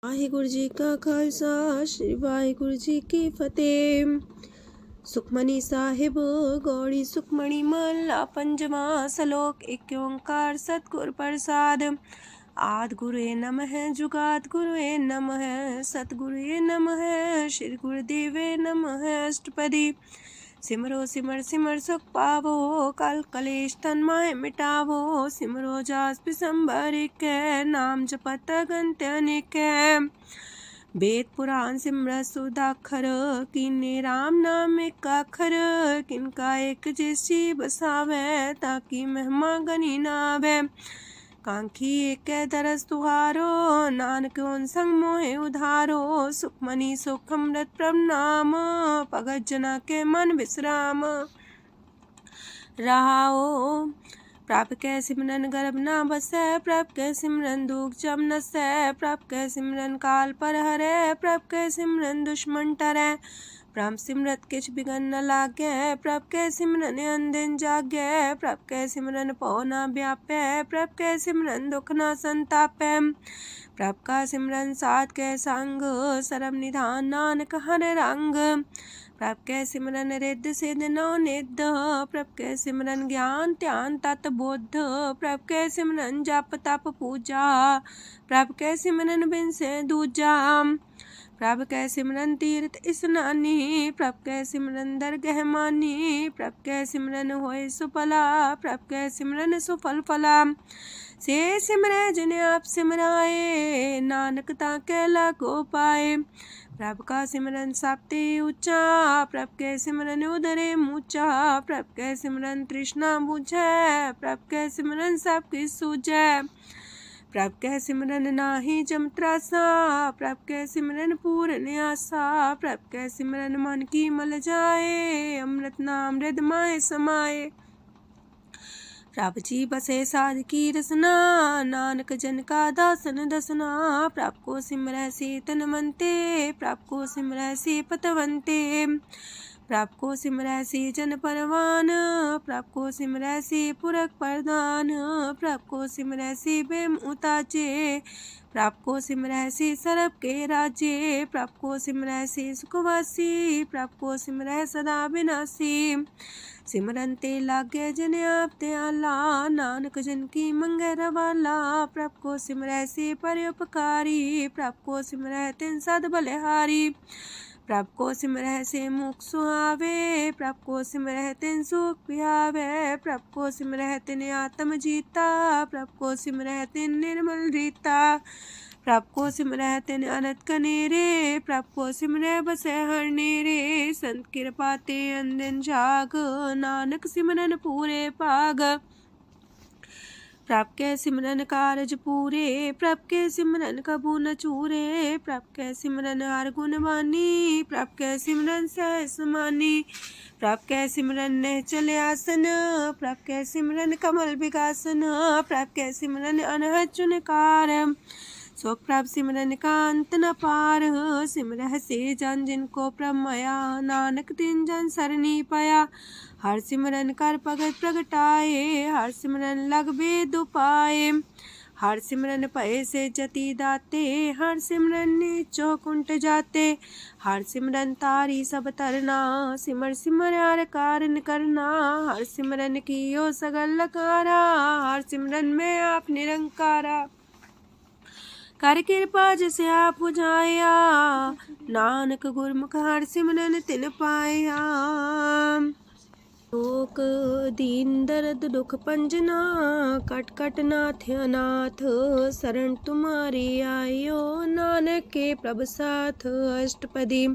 वाहिगुरु जी का खालसा श्री वाहिगुरु जी की फतेह। सुखमनी साहिब गौड़ी सुखमणी महला पंजवा सलोक। एक ओंकार सतगुर प्रसाद। आद गुरुए नमः जुगाद गुरुए नमः सतगुरुए नमः श्री गुरुदेवे नमः। अष्टपदी सिमरो सिमर सिमर सुख पावो कल कलेश तन माहे मिटावो। सिमरो जास पिसंबर के नाम जपत अगंत अनेक। वेद पुराण सिमरत सुदाखर किन्ने राम नाम एक अखर। किनका एक जैसी बसावे ताकि महिमा गनी नावे। कांखी एक दरस तुहारो नानक उन संग मोहे उधारो। सुखमनी सुख अमृत प्रणाम भगत जना के मन विश्राम। रहाओ प्रभ कै सिमरन गर्भ ना बसै। प्रभ कै सिमरन दुख जम नसै। प्रभ कै सिमरन काल पर हरै। प्रभ कै सिमरन दुश्मन टरै। प्रभ सिमरत किछ बिगन न लागै। प्रभ कै सिमरन अंदिन जागै। प्रभ कै सिमरन पौ ना व्यापै। प्रभ कै सिमरन दुख ना संतापै। प्रभ का सिमरन साध कै संग सरम निधान नानक हर रंग। प्रभ कै सिमरन रिद्ध सिद्ध नौ निध। प्रभ कै सिमरन ज्ञान ध्यान तत बुद्ध। प्रभ कै सिमरन जप तप पूजा। प्रभ कै सिमरन बिन से दूजा। प्रभ कै सिमरन तीर्थ स्नानी। प्रभ कै सिमरन दरगह मानी। प्रभ कै सिमरन होय सुफला। प्रभ कै सिमरन सुफल फला। से सिमरै जिन आप सिमराए नानक ताके लागो पाए। प्रभ का सिमरन सबते ऊंचा। प्रभ कै सिमरन उदरे मूचा। प्रभ कै सिमरन तृष्णा बुझै। प्रभ कै सिमरन सब किछ सूझै। प्रभ कै सिमरन नाही जम त्रासा। प्रभ कै सिमरन पूर्ण आसा। प्रभ कै सिमरन मन की मल जाए। अमृत नाम हृद माए समाए। प्रभ जी बसे साध की रसना नानक जन का दासन दसना। प्रभ को सिमरै से तन मनते। प्रभ को सिमरै से पतवंते। प्रभ को सिमरै से जन परवान। प्रभ को सिमरै से पुरख प्रधान। प्रभ को सिमरै से बेम उताचे। प्रभ को सिमरै से सरब के राजे। प्रभ को सिमरै से सुखवासी। प्रभ को सिमरै सदा विनाशी। सिमरन ते लागे जिन आप दयाला नानक जन की मंगै रवाला। प्रभ को सिमरै से परोपकारी। प्रभ को सिमरै तिन सद बलिहारी। प्रभ को सिमरै से मुख सुहावे। प्रभ को सिमरै तिन सुख पिहावे। प्रभ को सिमरै तिन आत्म जीता। प्रभ को सिमरै तिन निर्मल रीता। प्रभ को सिमरै तिन अनंत कनेरे। प्रभ को सिमरै बसै हर नेरे। संत कृपा ते अंदिन जाग नानक सिमरन पूरे पाग। प्रभ कै सिमरन कारज पूरे। प्रभ कै सिमरन कबू न चूरे। प्रभ कै सिमरन हर गुण वानी। प्रभ कै सिमरन सहस समानी। प्रभ कै सिमरन निश्चल आसन। प्रभ कै सिमरन कमल विगासन। प्रभ कै सिमरन अनहद चुनकार। सो प्रभ सिमरन का अंत न पार। सिमरह से जन जिनको प्रभ माया नानक तिन जन सरनी पाया। हर सिमरन कर भगत प्रगटाए। हर सिमरन लग वेद उपाय। हर सिमरन भय से जति दाते। हर सिमरन नीचो कुंट जाते। हर सिमरन तारी सब तरना। सिमर सिमर हर कारण करना। हर सिमरन कियो सगल लकारा। हर सिमरन में आप निरंकारा। कर कृपा जिसे आप बुझाया। नानक गुरमुख हर सिमरन तिन पाया। लोक दीन दर्द दुख पंजना। कट कट नाथ अनाथ। शरण तुम्हारी आयो नानक के प्रभ साथ। अष्टपदी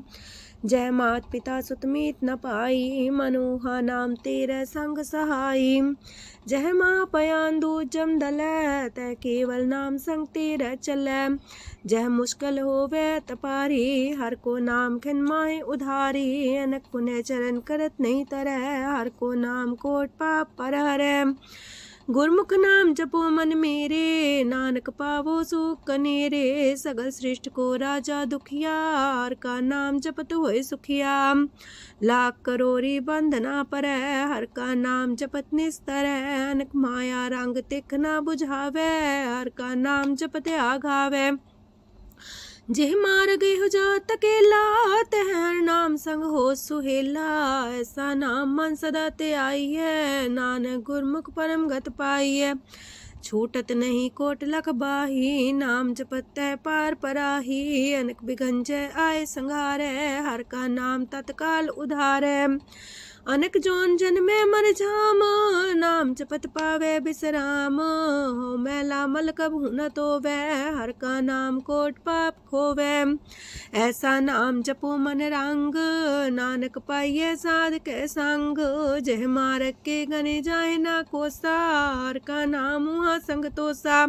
जय मात पिता सुत मीत न पाई। मनोहा नाम तेरे संग सहाई। जय माँ पयान दूज जम दलै। तै केवल नाम संग तेरे चलै। जह मुश्किल होवे तपारी। हर को नाम खिन माहे उधारी। अनक पुण्य चरण करत नहीं तरह। हर को नाम कोट पाप पर हरै। गुरमुख नाम जपो मन मेरे। नानक पावो सुख कनेरे। सगल सृष्टि को राजा दुखिया। हर का नाम जपत होए सुखिया। लाख करोरी बंधना पर। हर का नाम जपत निस्तर। अनक माया रंग तिख ना बुझावे। हर का नाम जपत आघावे। जेह मार गेहु जात अकेला, तह हर नाम संग हो सुहेला। ऐसा नाम मन सदा ते आई है, नानक गुरमुख परम गत पाई है। छूटत नहीं कोट लख बाही, नाम जपत है पार पराही। अनक बिगंजय आए संघारे, हर का नाम तत्काल उधारे। अनक जोन जन में मर जाम, नाम जपत पावे बिसराम। हो मैला मल कबहु न तोवे, हर का नाम कोट पाप खोवे। ऐसा नाम जपो मन रंग, नानक पाइये साध के संग। जह मारक के गने जाए ना कोसा, हर का नाम हुआ संग तोसा।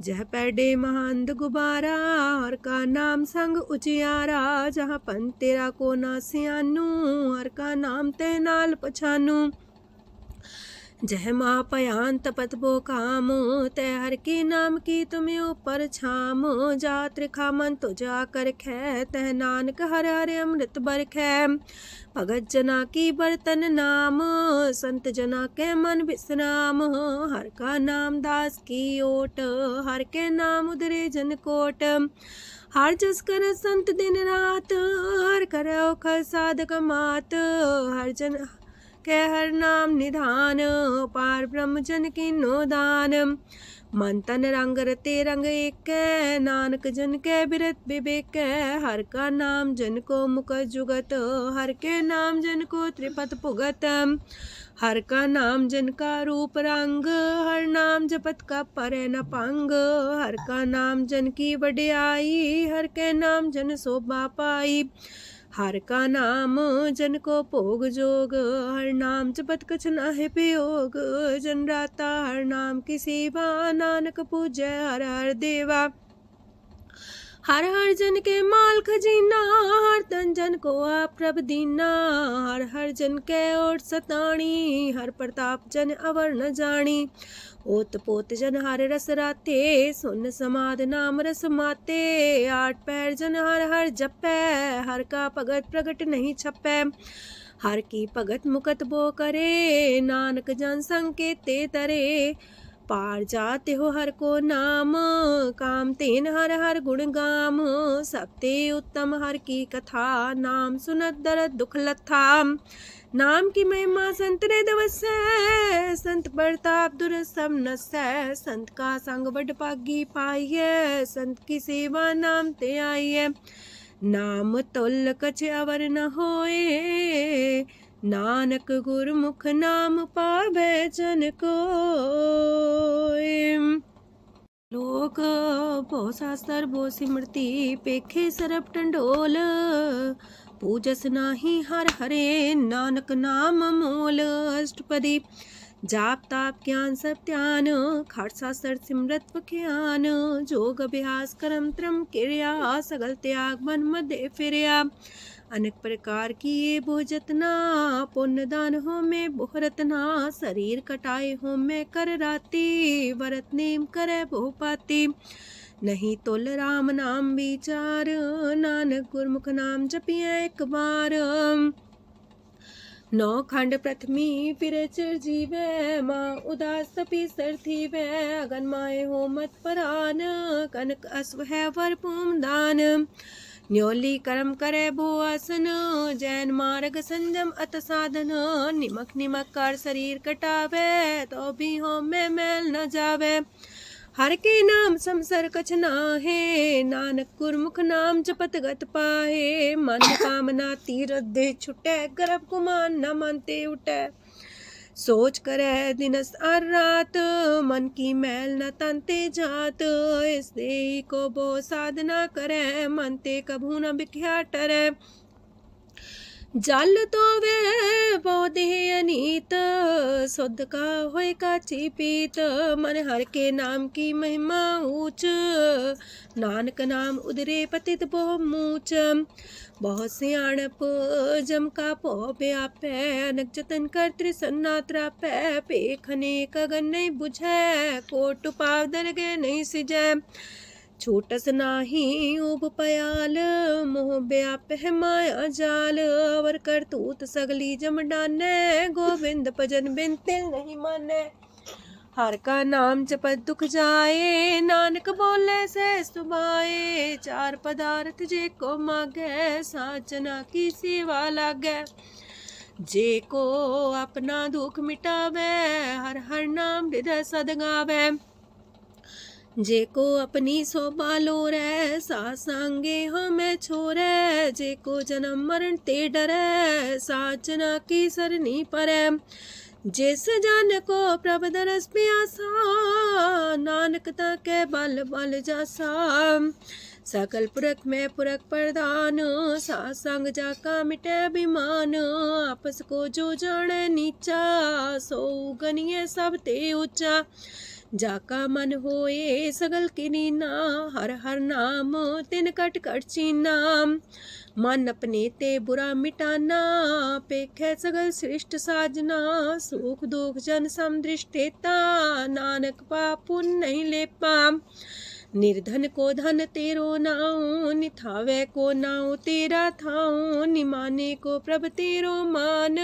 जह पैडे महांद गुबारा, हर का नाम संग उजियारा। जहाँ पन तेरा को ना सियानू, हर का नाम ते नाल पछानू। जह माँ पयान तपत बो काम, तय हर के नाम की तुम्हें ऊपर छाम। जात रिखा मन तो जा कर खे, तह नानक हर हर अमृत बरखै। भगत जना की बर्तन नाम, संत जना के मन विश्राम। हर का नाम दास की ओट, हर के नाम उधरे जन कोट। हर जस कर संत दिन रात, हर करो खर साधक मात। हर जन के हर नाम निधान, पार ब्रह्म जन की नो दान। मन तन रंग रते रंग एक, नानक जन के बिरत विवेक। हर का नाम जन को मुख जुगत, हर के नाम जन को त्रिपत पुगत। हर का नाम जन का रूप रंग, हर नाम जपत का परे न पंग। हर का नाम जन की वड्याई, हर के नाम जन शोभा पाई। हर का नाम जन को भोग जोग, हर नाम जपत कछ नाहि वियोग। जन राता हर नाम की सेवा, नानक पूजै हर हर देवा। हर हर जन के माल खजीना, हर तन जन को आप प्रभ दीना। हर हर जन के ओट सताणी, हर प्रताप जन अवर न जानी। ओत पोत जन हर रस राते, सुन समाध नाम रस माते। आठ पैर जन हर हर जपै, हर का भगत प्रगट नहीं छपै। हर की भगत मुकत बो करे, नानक जन संकेते तरे। पार जाते हो हर को नाम, काम तेन हर हर गुण गाम। सबते उत्तम हर की कथा, नाम सुनत दरद दुख लथा। नाम की महिमा संत रे दवसै, संत प्रताप दुर सब नसै। संत का संग बड़ पागी पाइयै, संत की सेवा नाम ते आइयै। नाम तुल कछ अवर न होए, नानक गुरमुख नाम पावै जन कोय। लोक भो शास्त्र भो सिमरती, पेखे सरप टंडोल। पूजस नाही हर हरे, नानक नाम मोल। अष्टपदी जाप ताप ज्ञान सब ध्यान, खट शास्त्र सिमरत ज्ञान। जोग अभ्यास करम त्रम क्रिया, सगल त्याग मन मध्य फिरया। अनेक प्रकार की ये बहु जतना, पुण्य दान हो में बहु रतना। शरीर कटाए हो में कर राती, वरत नेम करे बहु पाती। नहीं तुल राम नाम विचार, नानक गुरमुख नाम जपिए एक बार। नौ खंड प्रथमी फिर चिर जीवै, माँ उदास तपी सर थीवै। अगन माए हो मत परान, कनक अश्व है वर पूम दान। न्योली कर्म करे भो आसन, जैन मार्ग संजम अत साधन। निमक निमक कर शरीर कटावे, तो भी हो में मैल न जावे। हर के नाम समसर कछ नाहे, नानक गुरमुख नाम जपत गत पाहे। मन कामना तीरथ दे छुटै, गर्भ गुमान न मानते उठै। सोच करे दिनस और रात, मन की मैल न तनते जात। इस देही को बो साधना करे, मनते कभू न बिख्या टरै। जल तो वे वो देह अनीत, शुद्ध का होय काची पीत। मन हर के नाम की महिमा ऊंच, नानक नाम उदरे पतित बहु मूच। बहुत सियाणप जम का पो व्यापै, अनक जतन कर त्रिसन्ना त्रापै। पेखने कगन नहीं बुझै, कोट पाव दरगे नहीं सिजै। छोटस नाही उब पयाल, मोह व्याप है माया जाल। अवर करतूत सगली जम डानै, गोविंद भजन बिन तिल नहीं मानै। हर का नाम जपत दुख जाए, नानक बोले से सुभाए। चार पदार्थ जे को मागे, साजना की सेवा लागे। जे को अपना दुख मिटावे, हर हर नाम हृदय सद गावे। जे को अपनी शोभा लोरे, सासंगे हमें छोरे। जे को जन्म मरण ते डरे, साचना की सरनी परे। जिस जन को प्रभ दरस प्यासा, नानक ताके बल बल जासा। सकल पुरख में पुरख प्रधान, सासंग जाका मिटे अभिमान। आपस को जो जाने नीचा, सो गनिये सब ते ऊंचा। जाका मन होए सगल किनीना, हर हर नाम तिन कट कट चीना। मन अपने ते बुरा मिटाना, पेखे सगल सृष्ट साजना। सुख दुख जन समदृष्टेता, नानक पाप पुण्य नहीं लेपा। निर्धन को धन तेरो नाऊ, निथावे को नाऊ तेरा थाऊ। निमाने को प्रभ तेरो मान,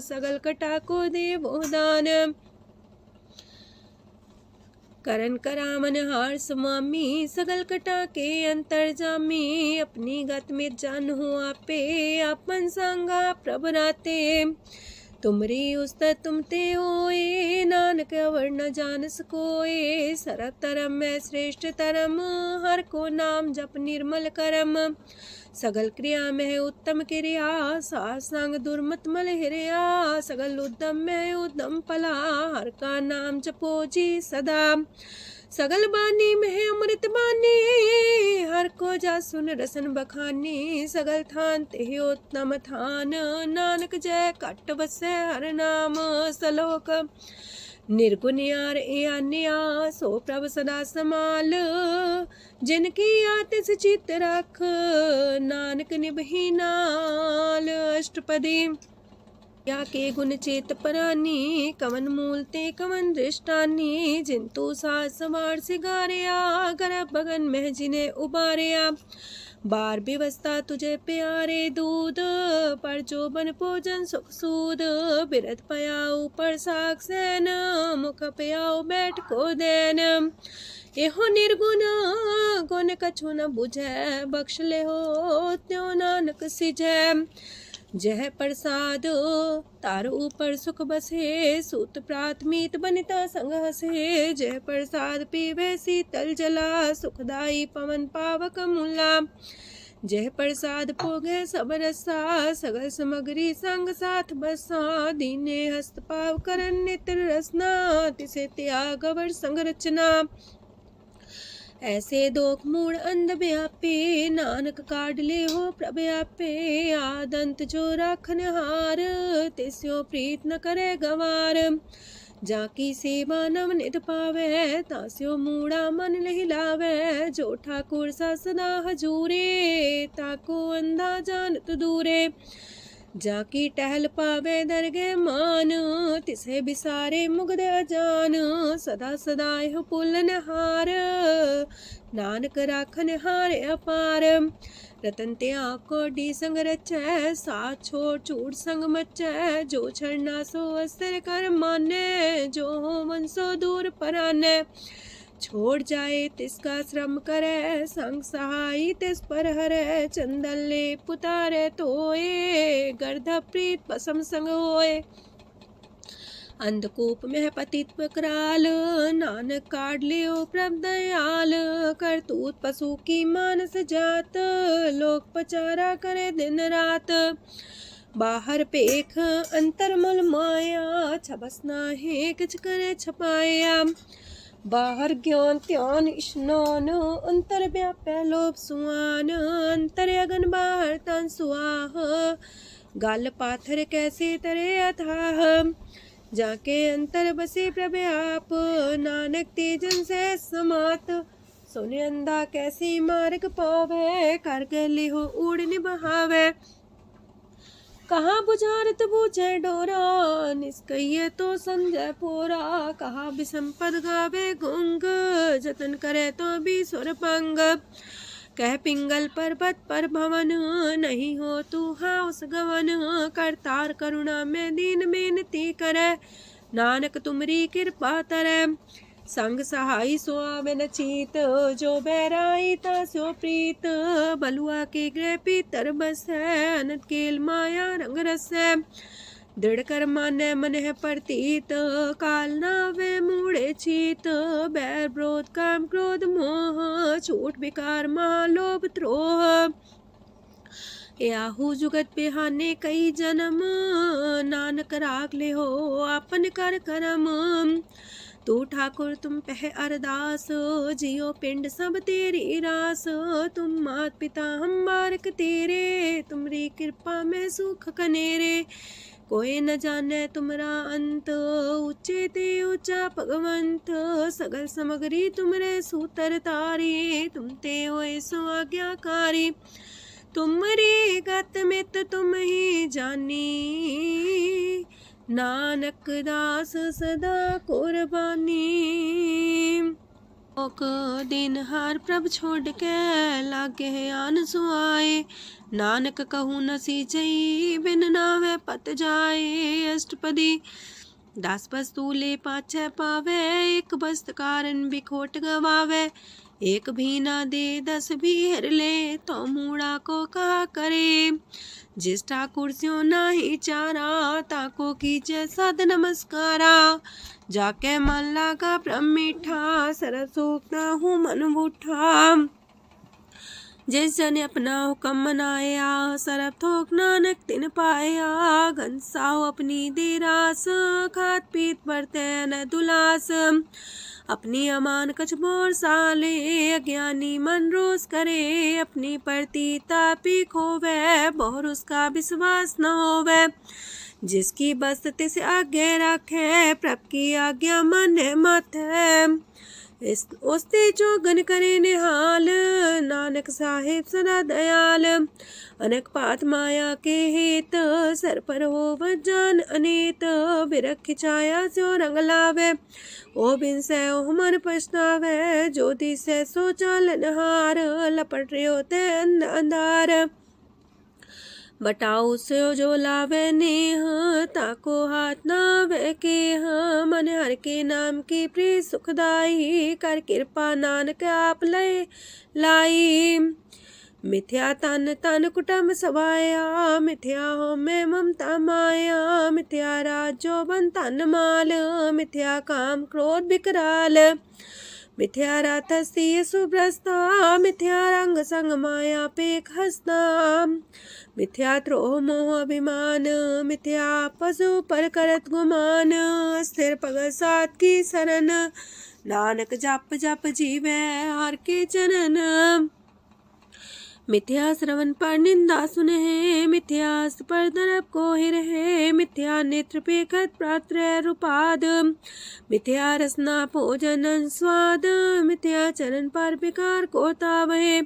सगल कटा को देवो दान। करन करामन हार समामी, सगल कटा के अंतर जामी। अपनी गत में जान हो आपे, आपन संगा प्रभ राते। तुमरी उस्त तुम ते होए, नानक अवर न जान सकोए। सरब तरम में श्रेष्ठ तरम, हर को नाम जप निर्मल करम। सगल क्रिया में उत्तम क्रिया, सासंग दुर्मत मल हिरिया। सगल उद्यम में उद्यम फला, हर का नाम जपो जी सदा। सगल बानी में अमृत बानी, हर को जा सुन रसन बखानी। सगल थान ते उत्तम थान, नानक जय कट बसे हर नाम सलोक। निर्गुण यार अन्या, सो प्रभ सदा समाल। जिनकी आतिस चित रख, नानक निभही नाल। अष्टपदी या के गुण चेत परानी, कवन मूल ते कवन दृष्टानी। जिंतु सास सवार सिगारिया, गर्भ बगन में जिन्हें उबारिया। बार व्यवस्था तुझे प्यारे दूध, पर जो बन भोजन सुख सूद। बिरत पयाऊ पर साग सैन, मुख पयाऊ बैठ को देन। एहो निर्गुण गुण कछु न बुझे, बख्श ले हो त्यों नानक सिझे। जह प्रसाद तार ऊपर सुख बसे, सूत प्राथमीत बनिता संग हसे। जह प्रसाद पीवे शीतल जला, सुखदाई पवन पावक मूला। जह प्रसाद भोगे सब रसा, सगल समग्री संग साथ बसा। दीने हस्त पाव करन नित्र रसना, तिसे त्याग अवर संग रचना। ऐसे दोख मूड अंध व्यापे, नानक काढ़ ले हो प्रभ आपे। आदंत जो राखन हार, तिस्यो प्रीत न करे गवार। जाकी सेवा नव निध पावे, तास्यो मूड़ा मन लहिलावे। जो ठाकुर सा सदा हजूरे, ताको अंधा जानत दूरे। जाकी टहल पावे दरगे मान, तिसे बिसारे मुग्ध अजान। सदा सदा यह पुलन हार, नानक राखन हारे अपार। रतन त्याग कोडी संग रचै, साथ छोड़ चूड़ संग मचै। जो छड़ना सो अस्तर कर माने, जो हो मन सो दूर पराने। छोड़ जाए तिसका श्रम करे, संग सहाई तिस पर हरे। चंदन ले पुतारे तोए, गर्ध प्रीत पसम संग होए। अंधकूप में पतित कराल, नानक काढ़ लियो प्रभ दयाल। करतूत पशु की मानस जात, लोक पचारा करे दिन रात। बाहर पेख अंतर मूल माया, छबस नाहे किछ करे छपाया। बाहर ज्ञान ध्यान स्नान, अंतर व्यापै लोभ सुआन। अंतर अगन बाहर तन सुआह, गल पाथर कैसे तरे अथाह। जाके अंतर बसे प्रभ आप, नानक तेजन से समात। सोने अंधा कैसे मार्ग पावे, कर गले हो उड़ निबहावे। कहाँ बुझारत बूझे डोरा, निष्कइये तो समझे पोरा। कहाँ विसंपद गावे गुंग, जतन करे तो भी सुर पंग। कह पिंगल पर्वत पर भवन, नहीं हो तू हाउस गवन। करतार करुणा में दीन बेनती करे, नानक तुमरी कृपा तरੈ। संग सहाई सो आवे न चीत, जो बैराई तास्यो प्रीत। बलुआ के गृह पीतर बसै, अनंत केल माया रंग रसै। दृढ़ कर मानै मन है प्रतीत, काल नावे मूढ़े चीत। बैर विरोध काम क्रोध मोह, छूट विकार महालोभ द्रोह। याहू जुगत बिहाने कई जन्म, नानक राख ले हो आपन कर करम। तू ठाकुर तुम पह अरदास, जियो पिंड सब तेरी रास। तुम मात पिता हम बारक तेरे, तुमरी कृपा में सुख कनेरे। कोई न जाने तुमरा अंत, ऊंचे ते ऊंचा भगवंत। सगल समगरी तुमरे सूतर तारी, तुम ते होए सो आज्ञाकारी। तुमरी गत मित तुम ही जानी, नानक दास सदा कुर्बानी। ओक दिन हार प्रभ छोड़ के, लागे आन सुआए। नानक कहूँ न सीचई, बिन नावे पत जाए। अष्टपदी दस वस्तु ले पाछे पावे, एक वस्त कारण बिखोट गवावे। एक भी ना दे दस भी हर ले, तो मूड़ा को कहा करे। जिस ठाकुर स्यो नाही चारा, ताको कीजे सद नमस्कारा। जाके मन लागा ब्रह्म मीठा, सरस सूखना हूँ मन बूठा। जिस जन अपना हुक्म मनाया, सरब थोक नानक तिन पाया। घनसाओ अपनी दे रास, खात पीत बरते न दुलास। अपनी अमान कछ बोर साले, अज्ञानी मन रोस करे। अपनी परती तापी खोवे, बोर उसका विश्वास न होवे। जिसकी बस तिस आगे रखे, प्रभ की आज्ञा माने माथे। उसते चौगन करे निहाल, नानक साहिब सदा दयाल। अनेक पात माया के हेत, सर पर हो जान अनेत। बिरख छाया स्यो रंग लावे, ओ बिन से ओ मन पछतावे। जो दिसे सो चालन हार, लपट रहो ते अंधार। बटाऊ से जो लावे नेह, ताको हाथ नावे केह। मन हर के नाम की प्रिय सुखदाई, कर कृपा नानक आप लय लाई। मिथ्या तन तन कुटुंब सवाया, मिथ्या हो में ममता माया। मिथ्या राजो बन तन माल, मिथ्या काम क्रोध विकराल। मिथ्या रातसी सुभ्रस्ता, मिथ्या रंग संग माया पेख हस्ता। मिथ्या द्रोह मोह अभिमान, मिथ्या पशु पर करत गुमान। स्थिर पग सात की शरण, नानक जप जप जीवे हर के चरण। मिथ्या श्रवण पर निंदा सुने, मिथ्या पर दरब को रहे। मिथ्या नेत्र पेखत पात्र रूपाद, मिथ्या रसना भोजन स्वाद। मिथ्या चरण पर विकार को तावहे,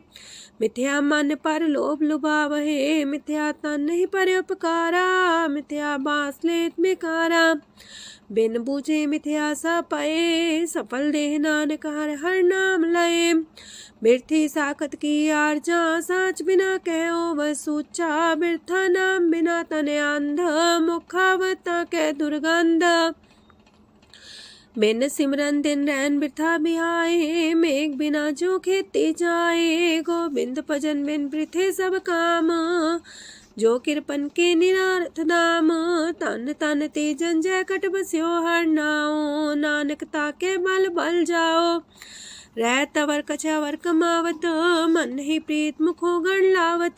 मिथ्या मन पर लोभ लुभावहे। मिथ्या तन नहीं पर उपकारा, मिथ्या बास लेत बेकारा। बिन बूझे मिथ्या सा पाए, सफल देह नानक हर हर नाम लय। बिरथी साखत की आरजा, साच बिना कहो वह सूचा। बिरथा नाम बिना तने अंध, मुखावता के दुर्गंध। बिन सिमरन दिन रैन बिरथा बिहाए, मेघ बिना जो खेती जाए। गोविंद भजन बिन बिरथे सब काम, जो किरपन के निरारथ नाम। तन तन ते जंजय कट बस्यो हर नाओ, नानक ताके बल बल जाओ। रह तवर कछवर कमावत, मन ही प्रीत मुखो गण लावत।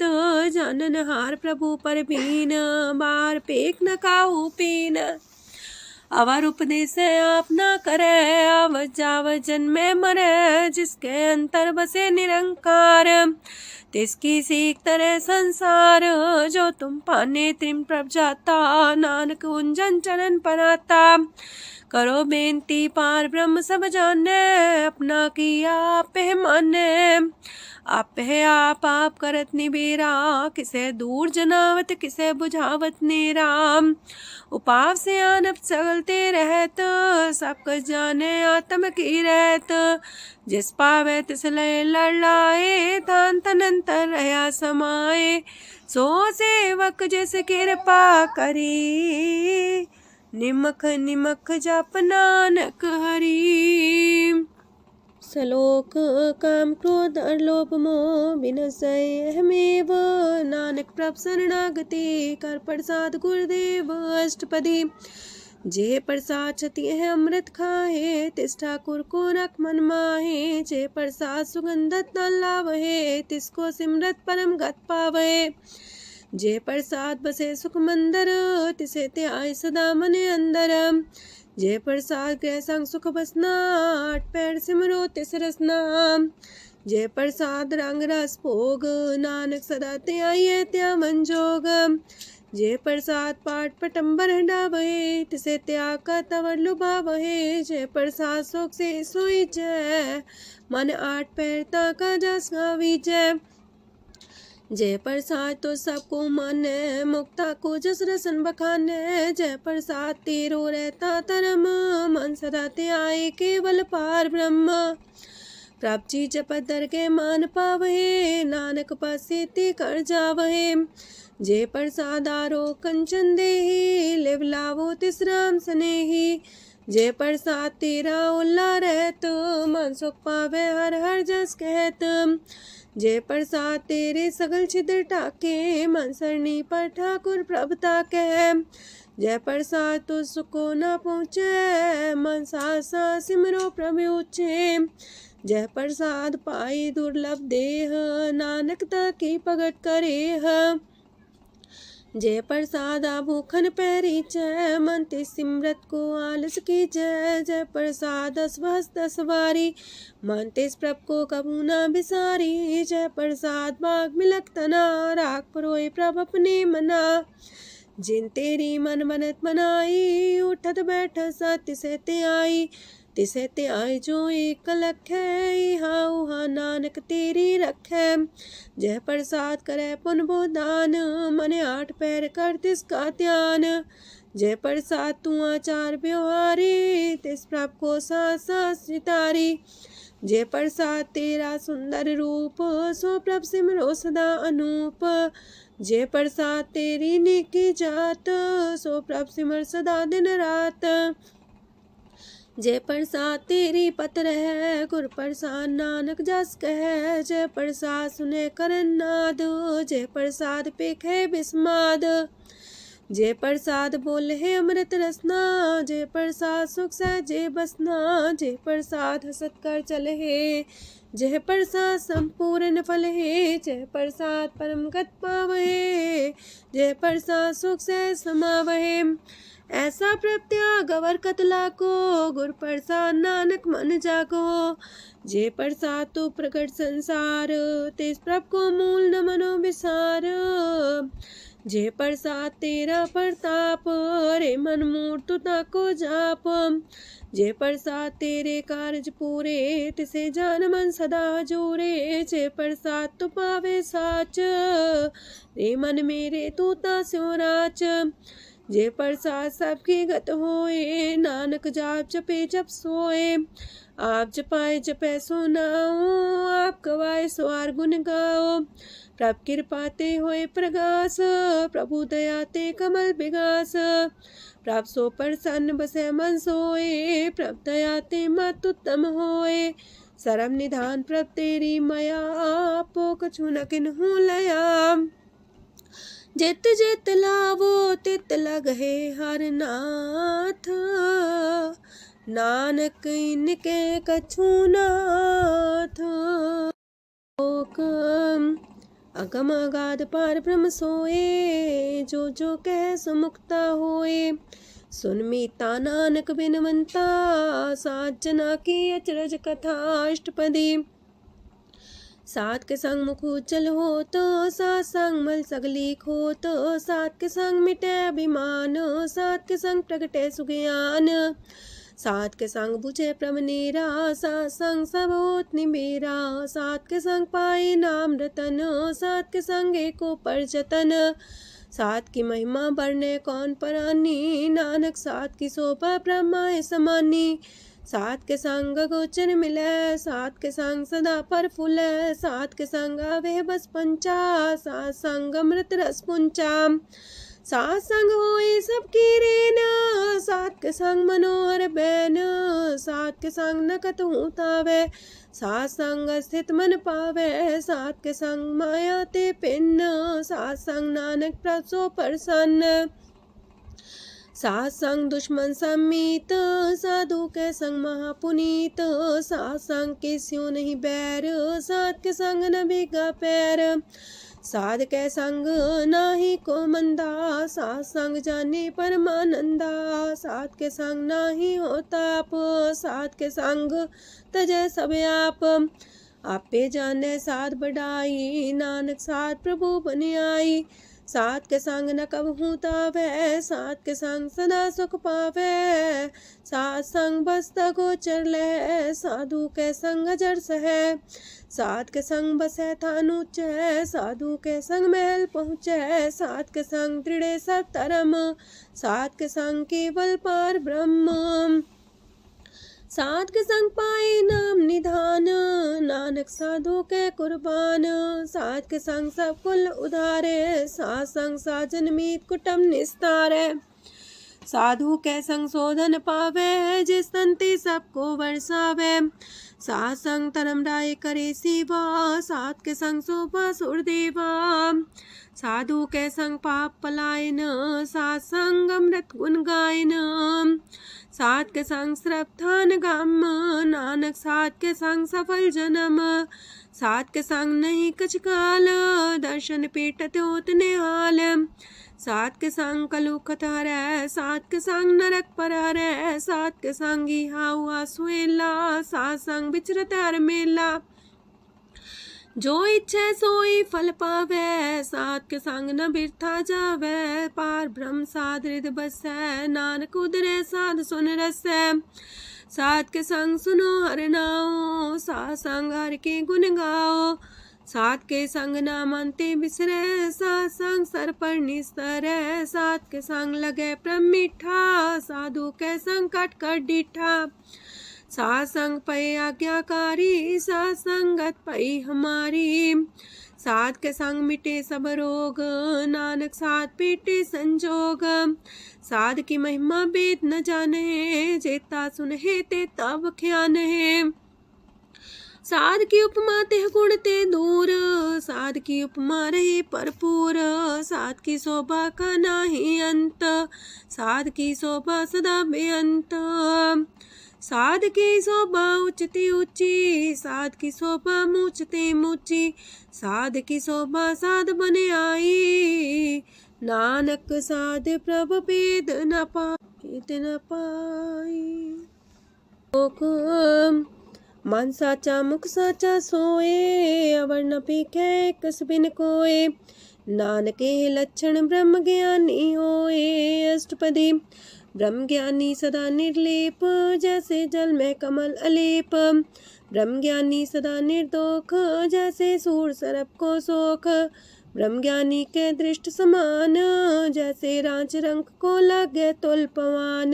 जानन हार प्रभु पर बीन, बार पेख न काहू पीन। अवर उपदेश आप न करे, आवत जावत जन्मे मरे। जिसके अंतर बसे निरंकार, तिसकी सीख तरह संसार। जो तुम पाने त्रिम प्रभ जाता, नानक उंजन चरण पराता। करो बेनती पार ब्रह्म सब जाने, अपना किया आप माने। आप है आप करत निबेरा, किसे दूर जनावत किसे बुझावत नेरा। उपाव से आनप चलते रहत, सब कुछ जाने आत्म की रहत। जिस पावे तिस लय लड़ाए, तान तनंतर रहा समाए। सो सेवक जिस कृपा करी, निमख निमख जप नानक हरि। सलोक काम क्रोध और लोभ मोह विनशय अहमेव, नानक प्रभ शरणागति कर प्रसाद गुरुदेव अष्टपदी। जे प्रसाद छति है अमृत खाहे, तिस ठाकुर को रख मन माहे। जे प्रसाद सुगंधत न लावहे, तिसको सिमरत परम गत पावहे। जे प्रसाद बसे सुख मंदर, तिसे त्याय सदा मने अंदर। जे प्रसाद गृह संग सुख बसना, आठ पैर सिमरो तिस रसना। जे प्रसाद रंग रस भोग, नानक सदा त्याये त्या मन जोग। जे प्रसाद पाठ पटम्बर डावहे, तिसे त्याग का तवर लुभावहे। जे प्रसाद शोक से सोई जय, मन आठ पैर ताका जस गावीजय। जय प्रसाद तो सबको माने, मुक्ता को जस रसन बखाने। जय प्रसाद तेरो रहता धर्म, मन सदा त्याए केवल पार ब्रह्म। प्रभ जी जपत दर के मान पावहे, नानक पसेति कर जावहे। जे प्रसाद आरो कंचन देहि, लिव लावो तिस राम सनेही। जे प्रसाद तेरा उल्ला रहत, मन सुख पावे हर हर जस कहत। जे प्रसाद तेरे सगल छिद्र टाके, मन सरनी पर ठाकुर प्रभुता कह। जय प्रसाद तो सुको न पहुँचे, मन सा सिमरो प्रभु ऊँचे। जय प्रसाद पाई दुर्लभ देह, नानक की पगट करे। जय प्रसाद भूखन पैरी जय, मन ते सिमरत को आलस की जय। जय प्रसाद असवस दसवारी, मन तेस प्रभ को कबू न बिसारी। जय प्रसाद बाग मिलक तना, राख परोए प्रभ अपने मना। जिन तेरी मन मनत मनाई, उठत बैठत सत्य से ते आई। तिसे ते आए जो एक लख है, इहा उहा नानक तेरी रखै। जय प्रसाद करे पुन बोदान, मने आठ पैर कर तिसका ध्यान। जय प्रसाद तू आचार व्यवहारी, तिस प्रभ को सास सितारी। जय प्रसाद तेरा सुंदर रूप, सो प्रभ सिमरो सदा अनूप। जय प्रसाद तेरी नेकी जात, सो प्रभ सिमर सदा दिन रात। जय प्रसाद तेरी पत्र है, गुर प्रसाद नानक जस कह। जय प्रसाद सुने करन नाद, जय प्रसाद पेखे बिस्माद। जय प्रसाद बोले है अमृत रसना, जय प्रसाद सुख सहजे बसना। जय प्रसाद हसत कर चले है, जय प्रसाद संपूर्ण फल है। जय प्रसाद परम गत पावहे, जय प्रसाद सुख से समावहे। ऐसा प्रत्याग अवर कतला को, गुर प्रसाद नानक मन जागो। जय प्रसाद तो प्रकट संसार, तेज प्रभ को मूल न मनो विसार। जय प्रसाद तेरा प्रताप, रे मन मूर्त ताको जाप। जय प्रसाद तेरे कार्य पूरे, तिसे जान मन सदा जोरे। जय प्रसाद तू पावे साच, रे मन मेरे तू ता स्यो राच। जय प्रसाद सबकी गत होए, नानक जाप जपे जप सोए। आप जपाए जपे सो नाओ, आप गवाए सो आर गुण गाओ। प्रभ कृपा ते होए प्रगास, प्रभु दया ते कमल विगास। प्रभ सो प्रसन्न बसे मन सोए, प्रभ दया ते मत उत्तम होए। सरम निधान प्रभ तेरी मया, आपो कछु न किन्हु लया। जित जित लावो तित लगहे हर नाथ, नानक इनके कछु नाथ। अगम अगाध पार ब्रह्म सोए, जो जो कह सो मुक्ता होए। सुन मीता नानक बिनवंता, सात जना की अचरज कथा अष्टपदी। सात के संग मुख उज्जल हो तो, सात संग मल सगली खो तो। सात के संग मिटे अभिमान, सात के संग प्रगटे सुज्ञान। सात के संग बुझे प्रमनेरा, सात संग सब होत निमेरा। सात के संग पाए नाम रतन, सात के संग एको पर जतन। सात की महिमा बरने कौन परानी, नानक सात की शोभा ब्रह्मा समानी। सात के संग गोचर मिले, सात के संग सदा पर फूले। सात के संग आवे बस पंचा, सात संग अमृत रस पुंचा। सात संग होए सबकी रेन, सात के संग मनोहर बैन, सात के संग न कतहु तावै, सात संग स्थित मन पावै, सात के संग माया ते पिन, सात संग नानक प्रसो प्रसन्न, सात संग दुश्मन समीत, साधु के संग महापुनीत, सात संग किस्यों नहीं बैर, सात के संग न भीगा पैर, साध के संग नाही को मंदा, सात संग जाने परमानंदा, सात के संग नाही हो ताप, सात के संग तजय सब आप, आपे जाने साध बढ़ाई, नानक साध प्रभु बन आई, सात के संग न कबहू तावै, सात के संग सदा सुख पावै, सात संग बसता गोचर लह, साधु के संग अजर सह, सात के संग बसै थान ऊंचै, साधु के संग महल पहुँचै, सात के संग दृढ़ सब धर्म, सात के संग केवल पार ब्रह्म, सात के संग पाए नाम निधान, नानक साधु के कुर्बान, सात के संग सब कुल उधारे, सात संग साजन मीत कुटुम निस्तारे, साधु के संग शोधन पावे, जिस संति सबको वर्षावे, सात संग धर्म राय करे सेवा, सात के संग शोभा सुरदेवा, साधु के संग पाप पलायन, सात संग अमृत गुण गायन, सात के संग श्रद्धान गम, नानक सात के संग सफल जन्म, सात के संग नहीं कछ काल, दर्शन पेटत होत निहाल, सात के संग कलुखत हरै, सात के संग नरक पर हरै, सात के संग इहा हुआ सुहेला, सात संग विचरत हर मेला, जो इच्छे सोई फल पावै, सात के संग न बिरथा जावै, पार ब्रह्म साध हृदय बसै, नानक उदरै साध सुन रसै, सात के संग सुनो हर नाओ, सात संग हर के गुण गाओ, सात के संग ना मानते बिसरै, सात संग सर पर निस्तरै, सात के संग लगे प्रेम मीठा, साधु के संग कट कर डीठा, सात संग पै आज्ञाकारी, सात संगत पै हमारी, सात के संग मिटे सब रोग, नानक सात पीटे संजोग, साध की महिमा वेद न जाने, जेता सुनहे ते तब ख्यान है, साध की उपमा ते गुण ते दूर, साध की उपमा रही भरपूर, साध की शोभा का नाही अंत, साध की शोभा सदा बेअंत, साध की शोभा उच्चती ऊंची, साध की शोभा मूचते मूची, साध की शोभा साध बने आई, नानक साध प्रभ भेद न पाई, मन साचा मुख साचा सोए, अवर न पीखे कस बिन कोए, नानके लक्षण ब्रह्म ज्ञानी होए, अष्टपदी ब्रह्म ज्ञानी सदा निर्लेप, जैसे जल में कमल अलेप, ब्रह्म ज्ञानी सदा निर्दोख, जैसे सूर सरप को सोख, ब्रह्म ज्ञानी के दृष्ट समान, जैसे रांच रंग को लगे तुल पवान,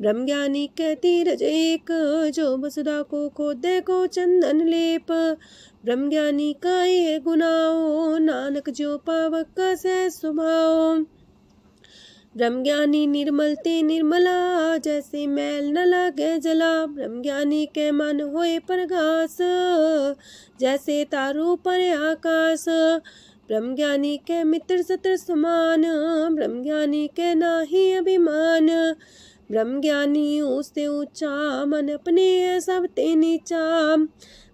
ब्रह्म ज्ञानी के तीरज एक, जो वसुधा को खोदे को चंदन लेप, ब्रह्म ज्ञानी का ये गुनाओ, नानक जो पावक का सह स्वभाव, ब्रह्म ज्ञानी निर्मल ते निर्मला, जैसे मैल न लागे जला, ब्रह्म ज्ञानी के मन होए प्रगास, जैसे तारू पर आकाश, ब्रह्म ज्ञानी के मित्र सत्र समान, ब्रह्म ज्ञानी के नाही अभिमान, ब्रह्म ज्ञानी ऊंचते ऊंचा, मन अपने सब ते नीचा,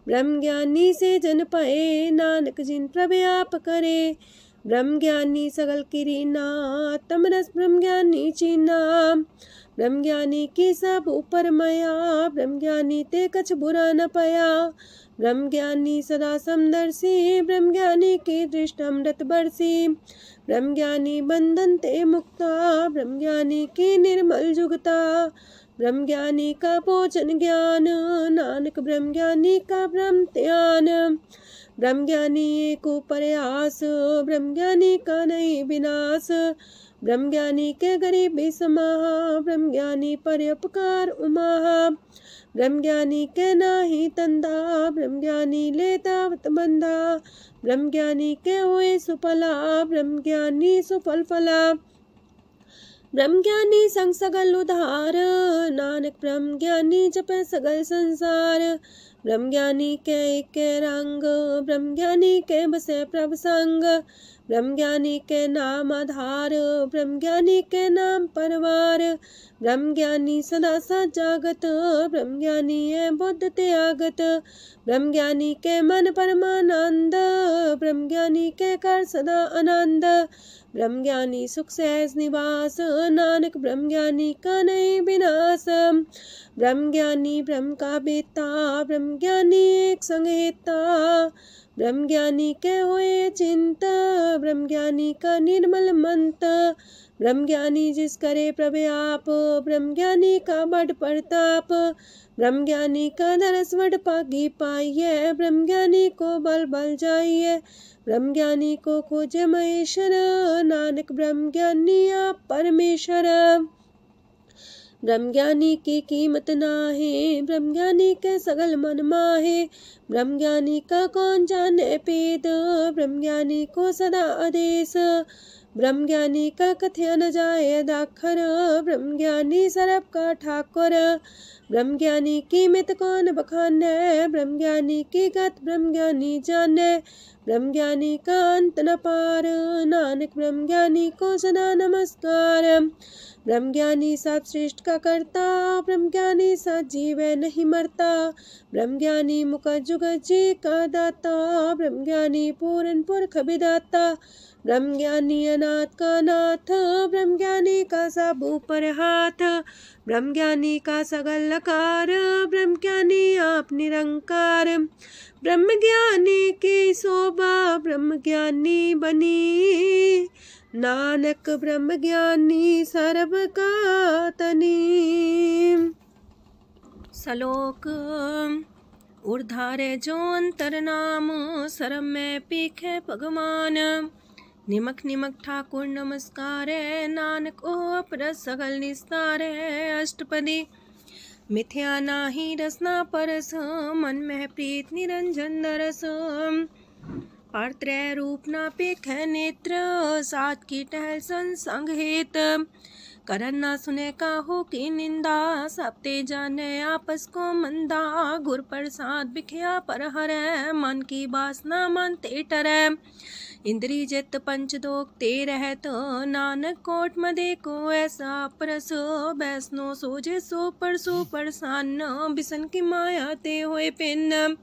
ब्रह्म ज्ञानी से जन पाए, नानक जिन प्रभु आप करे, ब्रह्म ज्ञानी सगल किरीना, तमरस ब्रह्म ज्ञानी चीना, ब्रह्म ज्ञानी की सब ऊपर माया, ब्रह्म ज्ञानी ते कछ बुरा न पाया, ब्रह्म ज्ञानी सदा समदर्शी, ब्रह्म ज्ञानी की दृष्टि अमृत बरसी, ब्रह्म ज्ञानी बंधन ते मुक्ता, ब्रह्म ज्ञानी की निर्मल जुगता, ब्रह्म ज्ञानी का भोजन ज्ञान, नानक ब्रह्म ज्ञानी का ब्रह्म ध्यान, ब्रह्म ज्ञानी एक प्रयास, ब्रह्म ज्ञानी का नहीं विनाश, ब्रह्म ज्ञानी के गरीबी समाहा, ब्रह्म ज्ञानी पर उपकार उमाहा, ब्रह्म ज्ञानी के नाही तंदा, ब्रह्म ज्ञानी लेता वत बंधा। ब्रह्म ज्ञानी के हुए सुफला, ब्रह्म ज्ञानी सुफल फला। ब्रह्म ज्ञानी संग सगल उधार, नानक ब्रह्म ज्ञानी जपे सगल संसार। ब्रह्म ज्ञानी के रंग, ब्रह्म ज्ञानी के बसे प्रभ संग। ब्रह्म ज्ञानी के नाम आधार, ब्रह्म ज्ञानी के नाम परवार। ब्रह्म ज्ञानी सदा सजागत, ब्रह्म ज्ञानी है बुद्ध त्यागत। ब्रह्म ज्ञानी के मन परमानंद, ब्रह्म ज्ञानी के कर सदा आनंद। ब्रह्म ज्ञानी सुख सहज निवास, नानक ब्रह्म ज्ञानी का नहीं विनाश। ब्रह्म ज्ञानी ब्रह्म का बेटा, ब्रह्म ज्ञानी एक संग हेता। ब्रह्म ज्ञानी के हुए चिंत, ब्रह्म ज्ञानी का निर्मल मंत। ब्रह्म ज्ञानी जिस करे प्रभु, ब्रह्म ज्ञानी का बड़ प्रताप। ब्रह्म ज्ञानी का दरस वड पागी पाइये, ब्रह्म ज्ञानी को बल बल जाइए। ब्रह्म ज्ञानी को खोजे महेश्वर, नानक ब्रह्म ज्ञानी आप परमेश्वर। ब्रह्म ज्ञानी की कीमत नाहे, ब्रह्म ज्ञानी के सगल मन माहे। ब्रह्म ज्ञानी का कौन जाने पेद, ब्रह्म ज्ञानी को सदा आदेश। ब्रह्म ज्ञानी का कथ्य न जाए दाखर, ब्रह्म ज्ञानी सरब का ठाकुर। ब्रह्म ज्ञानी की मित कौन बखाने, ब्रह्म ज्ञानी की गत ब्रह्म ज्ञानी जाने। ब्रह्म ज्ञानी का अंत न पार, नानक ब्रह्म ज्ञानी को सदा नमस्कार। ब्रह्म ज्ञानी सब सृष्ट का करता, ब्रह्म ज्ञानी सत जीव नहीं मरता। ब्रह्म ज्ञानी मुख जुग जी का दाता, ब्रह्म ज्ञानी पूरन पुरख विदाता। ब्रह्म ज्ञानी अनाथ का नाथ, ब्रह्म ज्ञानी का सब ऊपर हाथ। ब्रह्म ज्ञानी का सगल लकार, ब्रह्म ज्ञानी आप निरंकार। ब्रह्म ज्ञानी की शोभा, ब्रह्म ज्ञानी बनी। नानक ब्रह्म ज्ञानी सर्व का तनी। श्लोक ऊर्धारे जो अंतर नाम, सरम में पीखे भगवान। निमक निमक ठाकुर नमस्कार, नानक ओ अपर सगल निस्तार। अष्टपदी मिथ्या नाही रसना परस, मन में प्रीत निरंजन दरस। पात्रय रूप ना पेख नेत्र, सात की टहल संसंग हेत। करन ना सुने काहू की निंदा, सब ते जाने आपस को मंदा। गुर प्रसाद बिखया पर हरै, मन की बासना मानते टरै। इंद्री जित पंच दोख ते रहत, नानक कोट मदे को ऐसा परस। बैसनो सोजे सो परसो परसान, बिसन की माया ते होए पिन।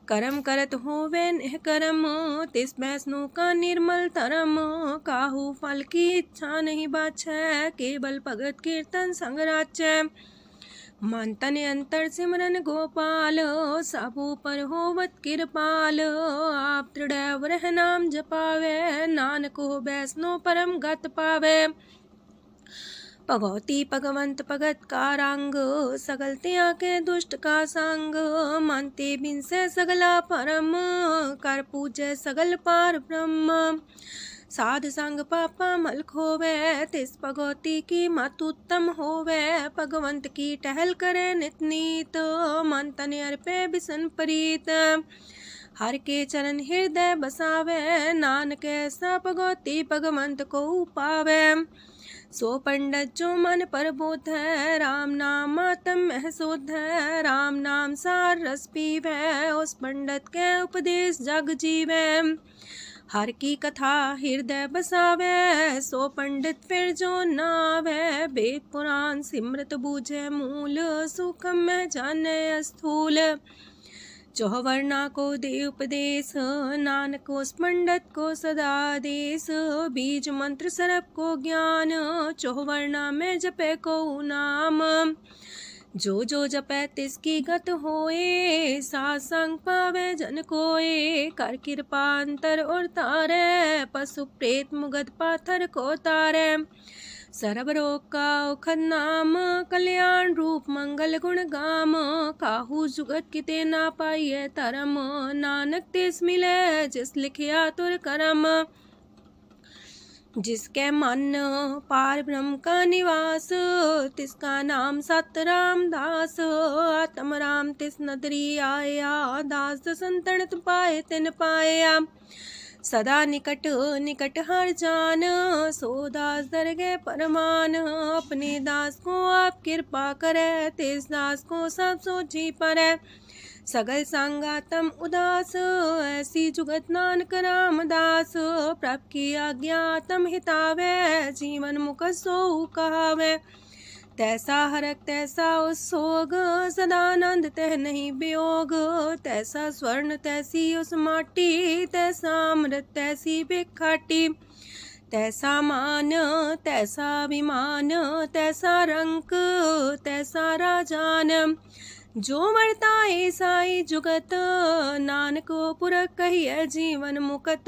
करम करत होवे नेह करम, तिस बैसनो का निर्मल तरम। काहू फल की इच्छा नहीं बाछै, केवल भगत कीर्तन संग राचै। मन तन अंतर सिमरन गोपाल, सब ऊपर होवत कृपाल। आप दृढ़ वरह नाम जपावे, नानक हो बैसनो परम गत पावे। भगवती भगवंत भगत का रंग, सगल त्याग के दुष्ट का संग। मानते बिन से सगला परम, कर पूजे सगल पार ब्रह्म। साध संग पापा मल खोवे, तिस भगवती की मत उत्तम होवे। भगवंत की टहल करे नित नीत, मन तन अर्पे बिसन प्रीत। हर के चरण हृदय बसावे, नानक ऐसा भगवती भगवंत को पावे। सो पंडित जो मन पर बोध है, राम नाम आत्म में शोध है। राम नाम सार रस पीवे, उस पंडित के उपदेश जग जीवे। हर की कथा हृदय बसावे, सो पंडित फिर जो नावे। वेद पुराण सिमरत बूझे मूल, सूक्ष्म में जाने स्थूल। चौवर्णा को दे उपदेश, नानक उस पंडित को सदा देश। बीज मंत्र सरप को ज्ञान, चौवर्णा में जपे को नाम। जो जो जपे तिसकी गत होए, सात संग पावे जन कोए। कर कृपा अंतर और तारे, पशु प्रेत मुगद पाथर को तारे। सर्व रोग का औखद नाम, कल्याण रूप मंगल गुण गाम। काहू जुगत किते ना पाइये तरम, नानक तिस मिले जिस लिखिया तुर करम। जिसके मन पार ब्रह्म का निवास, तिसका नाम सत रामदास। आत्म राम तिस नदरी आया, दास संतन पाए तिन पाया। सदा निकट निकट हर जान, सो दास दरगे परमान। अपने दास को आप कृपा करे, तिस दास को सब सोची परे। सगल संगातम उदास, ऐसी जुगत नानक रामदास। प्रभ की आज्ञा तम हितावे, जीवन मुख सो कहावे। तैसा हरक तैसा उत्सोग, सदानंद तह नहीं वियोग। तैसा स्वर्ण तैसी उस माटी, तैसा अमृत तैसी भिखाटी। तैसा मान तैसा अभिमान, तैसा रंक तैसा राजान। जो वर्ताए साई जुगत, नानक पुरख कहिए जीवन मुकत।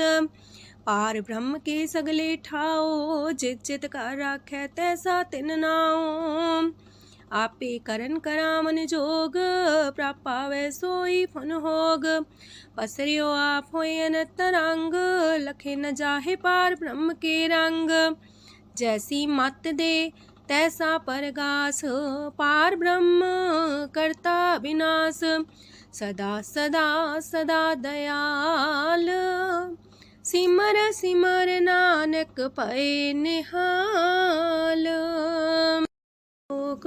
पार ब्रह्म के सगले ठाओ, जित जित कर राखै तैसा तिन नाओ। आपे करन करामन जोग, प्राप पावै सोई फन होग। पसरियो आप होय अनंत रंग, लखे न जाहे पार ब्रह्म के रंग। जैसी मत दे तैसा परगास, पार ब्रह्म करता विनाश। सदा सदा सदा दयाल, सिमर सिमर नानक पए निहाल। लोक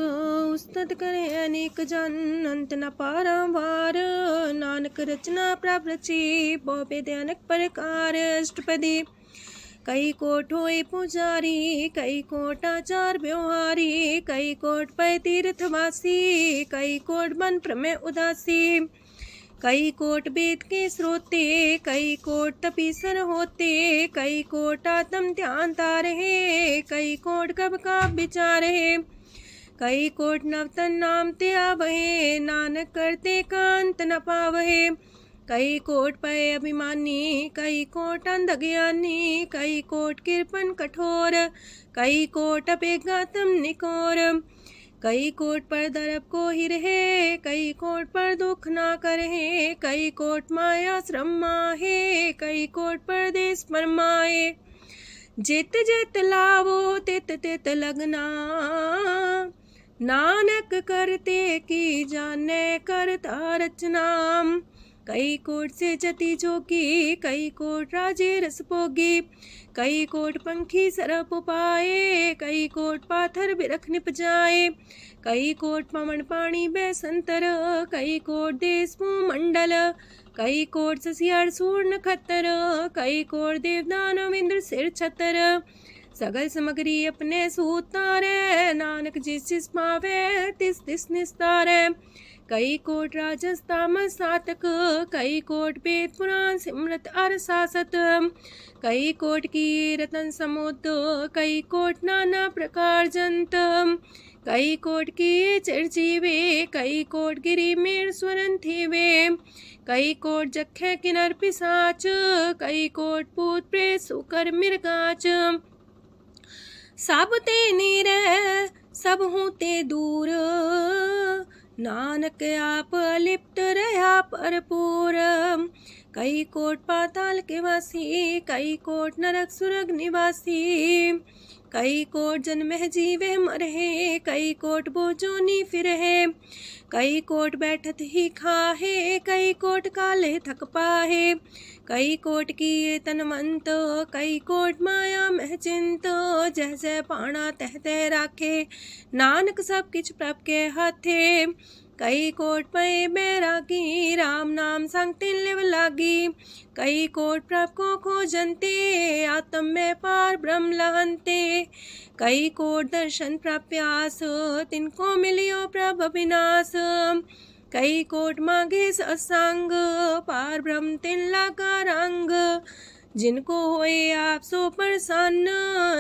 उस्तत करे अनेक जन, अंत न पारावार। नानक रचना प्रभ रची, बहु अनेक प्रकार। अष्टपदी कई कोट होए पुजारी, कई कोट आचार व्यवहारी। कई कोट पै तीर्थवासी, कई कोट बन प्रमेय उदासी। कई कोट वेद के स्रोते, कई कोट तपीसर होते। कई कोट आत्म ध्यान तारहे, कई कोट कब का विचार है। कई कोट नवतन नाम ते आवहे, नानक करते कांत न पावहे। कई कोट पय अभिमानी, कई कोट अंधज्ञानी। कई कोट कृपन कठोर, कई कोट अपेगातम निकोर। कई कोट पर दरब को ही रहे, कई कोट पर दुख ना करहे। कई कोट माया श्रम माहे, कई कोट परदेश फरमाए। जित जित लावो तित तित लगना, नानक करते की जाने करता रचना। कई कोट से जति जोगी, कई कोट राजे रस भोगी। कई कोट पंखी सरप पाए, कई कोट पाथर बिरख निपजाए। कई कोट पवन पानी बैसंतर, कई कोट देश मंडल। कई कोट ससियार सूर नखतर, कई कोट देवदानव इंद्र सिर छतर। सगल समग्री अपने सूतारे, नानक जिस जिस पावे तिस तिस निस्तारे। कई कोट राजस तामस सातक, कई कोट वेद पुराण सिमरत अर सासत। कई कोट की रतन समुद्र, कई कोट नाना प्रकार जंत। कई कोट की चिरजीवे, कई कोट गिरी मेर स्वरन थीवे। कई कोट जखे किनर पिसाच, कई कोट पूत प्रेत सुकर मिर्गाच। सब ते नीरे सब हूँ ते दूर, नानक आप अलिप्त रहा भरपूर। कई कोट पाताल के वासी, कई कोट नरक सुरग निवासी। कई कोट जन्म जीवे मरहे, कई कोट बोझोनी फिरहे। कई कोट बैठत ही खाहे, कई कोट काले थक पाहे। कई कोट किए तनमंत, कई कोट माया मह चिंत। जह जह पाणा तह तह राखे, नानक सब किछ प्रभ के हाथे। कई कोट पए बैरागी, राम नाम संग तिन लिव लागी। कई कोट प्रभ को खोजंते, आत्म में पार ब्रह्म लहंते। कई कोट दर्शन प्रप्यास, तिनको मिलियो प्रभ अविनाश। कई कोट मांगे सत्संग, पार ब्रह्म तिन लागा रंग। जिनको होए आप सो प्रसन्न,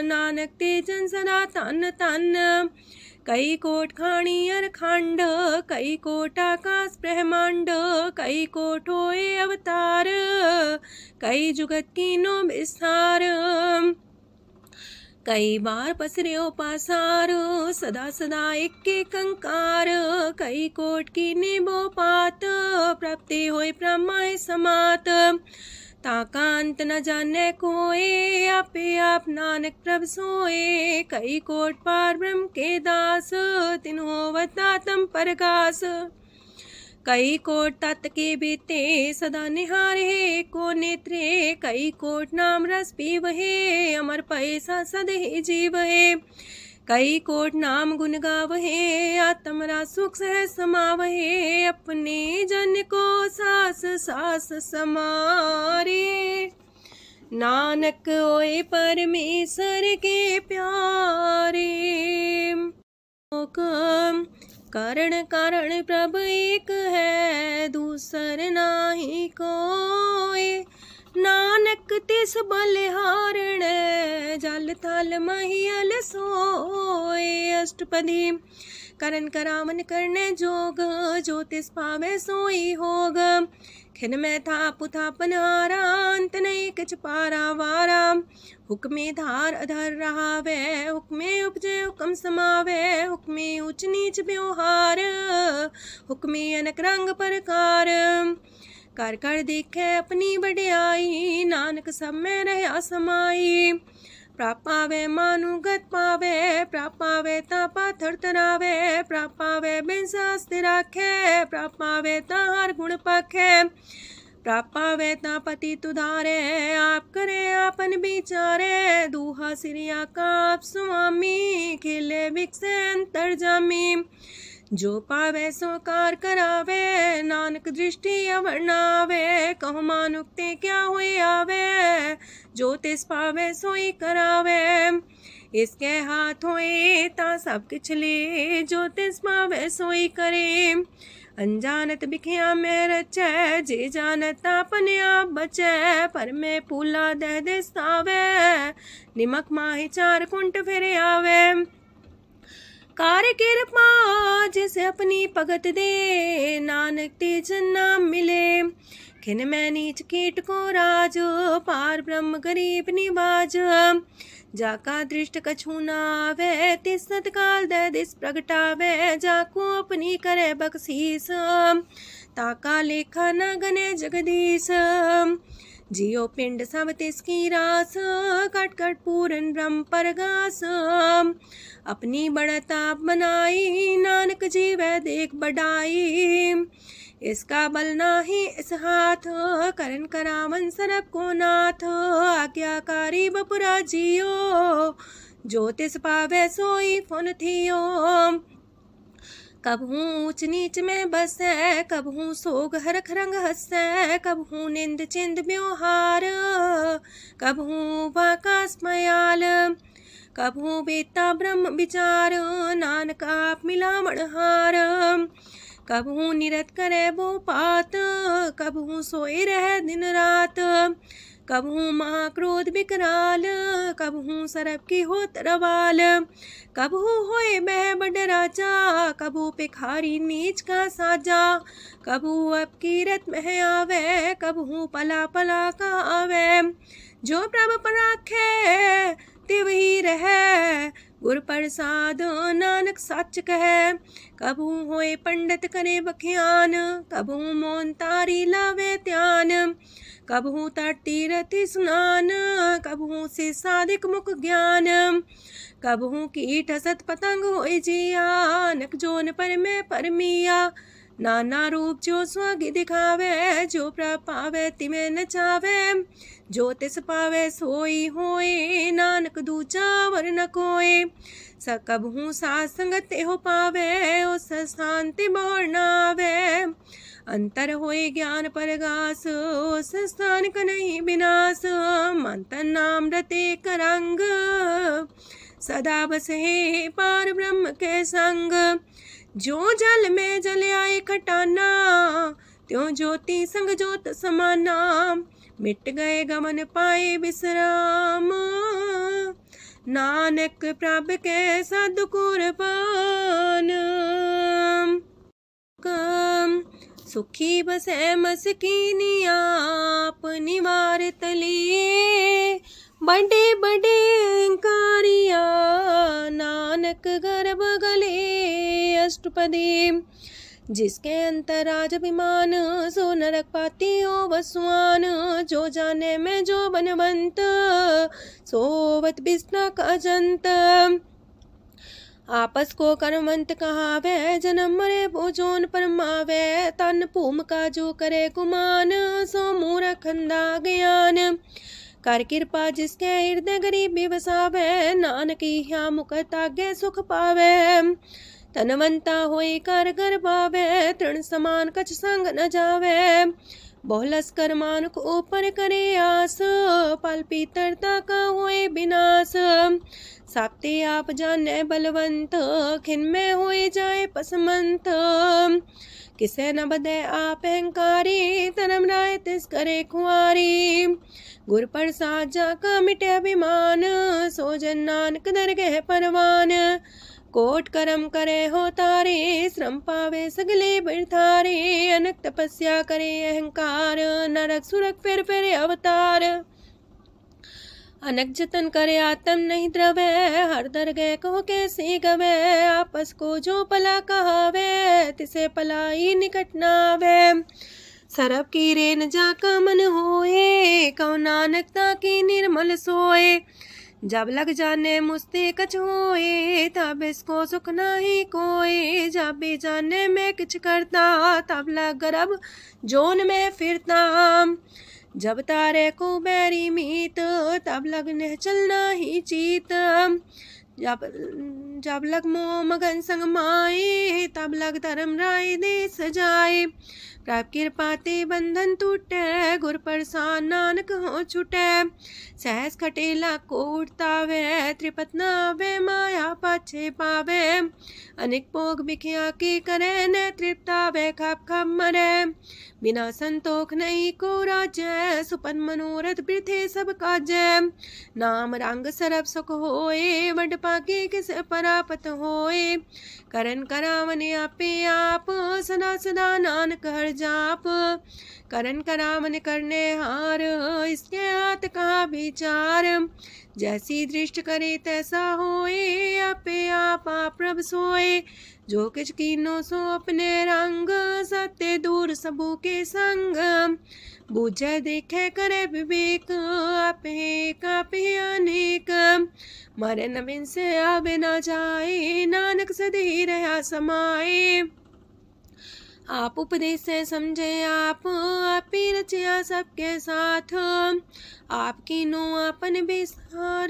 नानक ते जन सदा तन तन। कई कोट खाणी अर खंड, कई कोट आकाश ब्रह्मांड। कई कोट होए अवतार, कई जुगत कीनो विस्तार। कई बार पसरियो पासार, सदा सदा एक कंकार। कई कोट की निबो पात, प्राप्ति होय प्रमाय समात। ताका अंत न जाने कोय, आपे आप नानक प्रभ सोए। कई कोट पार ब्रह्म के दास, तिन्हो अवतातम परगास। कई कोट तत् के बीते, सदा निहारे को नेत्रे। कई कोट नाम रस पीवहे, अमर पैसा सदे जीवहे। कई कोट नाम गुण गावहे, आत्मरा सुख सह समावहे। अपने जन को सास सास समारे, नानक होए परमेश्वर के प्यारे। करण कारण प्रभ एक है, दूसर नाही कोय। नानक तिस बलिहारण, जल थल महियल सोए। अष्टपदी करन करावन करने जोग, जो तिस पावे सोई होग। खिन में थाप थापन हारा, अंत नहीं किछ पारा वारा। हुक्मे धार अधर रहावे, हुक्मे उपजे हुक्म समावे। हुक्मे ऊंच नीच व्यवहार, हुक्मे अनक रंग प्रकार। कर कर देखे अपनी बड़ियाई, नानक सब में रहा समाई। प्रापावे मानुगत पावे, प्रापावे ता पाथर तरावे। प्रापावे बिन शास्त्र राखे, प्रापावे ता हर गुण पाखे। प्रापावे ता पति तुधारे, आप करे आपन विचारे। दूहा सिरिया का आप स्वामी, खिले विकसे अंतर जामी। जो पावे सो कार करावे, नानक दृष्टि अवर्णावे। कहु मानुक्ते क्या हुए आवे, जो तिस पावे सोई करावे। इसके हाथ होए ता सब किछ ले, जो तिस पावे सोई करे। अनजानत बिखिया में रचै, जे जानत अपने आप बचै। पर में पूला दे दिस्तावे, निमक माही चार कुंट फिर आवे। कार कृपा जिसे अपनी भगत दे, नानक तेज नाम मिले। खिन में नीच कीट को राज, पार ब्रह्म गरीब निवाज। जाका दृष्ट कछु न आवे, तिस सतकाल दे दिस प्रगटावे। जाको अपनी करे बख्शीस, ताका लेखा न गने जगदीश। जियो पिंड सब तिसकी रास, कट कट पूरन ब्रह्म परगास। अपनी बढ़ता बनाई, नानक जीवै देख बढ़ाई। इसका बल नाही इस हाथ, करन करावन सरब को नाथ। आज्ञाकारी बपुरा जियो, जो तिस पावे सोई फुन थियो। कबहू ऊंच नीच में बसै, कबहू सोग हरख रंग हंसै। कबहू निंद चिंद व्यवहार, कबहू वाकास मयाल। कबहू बेता ब्रह्म विचार, नानक आप मिलावण हार। कबहू निरत करे वो पात, कबहू सोए रह दिन रात। कबहू महाक्रोध विकराल, कबहू सरब की हो तरवाल। कबहू होए बह बड़ राजा, कबहू भिखारी नीच का साजा। कबहू अब कीरत में आवे, कबहू पला पला का आवे। जो प्रभ पर राखे तिव ही रहे, गुर प्रसाद नानक सच कहे। कबहू होए पंडित करे बख्यान, कबहू मौन तारी लावे ध्यान। कबहू तट तीरथ स्नान, कबहू से साधिक मुख ज्ञान। कबहू कीट हसत पतंग होए जिया, नक जोन पर में परमिया। नाना रूप जो स्वागी दिखावे, जो प्रभ पावे तिमें नचावे। जो तिस पावे सोई होए, नानक दूजा वर न कोय। सकबहू साथ संगत हो पावे, उस शांति बोर नावे। अंतर होए ज्ञान परगास, उस स्थान का नहीं विनाश। मंतन नाम रते करंग, सदा बसे पार ब्रह्म के संग। जो जल में जल आए खटाना, त्यों ज्योति संग ज्योत समाना। मिट गए गमन पाए विश्राम, नानक प्रभ के साधु कुर्बान। सुखी बसे मस्कीनी आप निवार तलिए। बड़े बड़े कारिया, नानक गर्भ गले। अष्टपदी जिसके अंतराज अभिमान, सो नरक पाती हो वसुआन। जो जाने में जो बनवंत, सोवत बिस्ना का जंत। आपस को कर्मवंत कहावे, जन्म मरे भोजोन परमावे। तन भूम का जो करे गुमान, सो मूर्ख अंधा ज्ञान। कर कृपा जिसके हृदय गरीबी बसावे, नानक यहाँ मुख तागे सुख पावे। तनवंता होई कर घर पावे, तृण समान कछ संग न जावे। बहुलस कर मानुक ऊपर करे आस, पल पीतरता का होए विनाश। साप्ते आप जाने बलवंत, खिन में होए जाए पसमंत। किसे न बदे आप अहंकारी, धर्म राय तिस करे खुआरी। गुर प्रसाद जाका मिटे अभिमान, सो जन नानक दरगह परवान। कोट कर्म करे हो तारे, श्रम पावे सगले बिरथारे। अनक तपस्या करे अहंकार, नरक सुरक फिर अवतार। अनक जतन करे आत्म नहीं द्रवे, हर दरगह को कैसे गवे। आपस को जो पला कहावे, तिसे पलाई निकट नावे। सरब की रेन जाका मन होए, कौ नानकता की निर्मल सोए। जब लग जाने मुझते कछ होए, तब इसको सुख नाही कोई। जब भी जाने में किछ करता, तब लग गर्भ जोन में फिरता। जब तारे को बैरी मीत, तब लगने चलना ही चीत। जब लग मोह मगन संग माए, तब लग धर्म राय दे सजाए। प्रभ कृपा ते बंधन टूटे, गुर प्रसाद नानक हो छूटे। सहस खटेला को उठतावे, त्रिपत नावे माया पाछे पावे। अनेक भोग बिखिया की करे, न तृप्तावे खप खप मरे। बिना संतोख नहीं को राज्य, सुपन मनोरथ वृथे सब काजय। नाम रंग सरब सुख होए, वड पाके किस परापत होए। करन करावन आपे आप, सदा सदा नानक हर जाप। करन करावन करने हार, इसके हाथ का विचार। जैसी दृष्ट करे तैसा होए, आपे आप प्रभ सोए। जो किछ कीनो सो अपने रंग, सत्य दूर सबू के संग। बूझे देखे करे विवेक, आपे अनेक। मरे न बिन से आवे न जाए, नानक सदी रहा समाए। आप उपदेश से समझे आप ही रचिया सबके साथ। आपकी नो आपन विस्तार,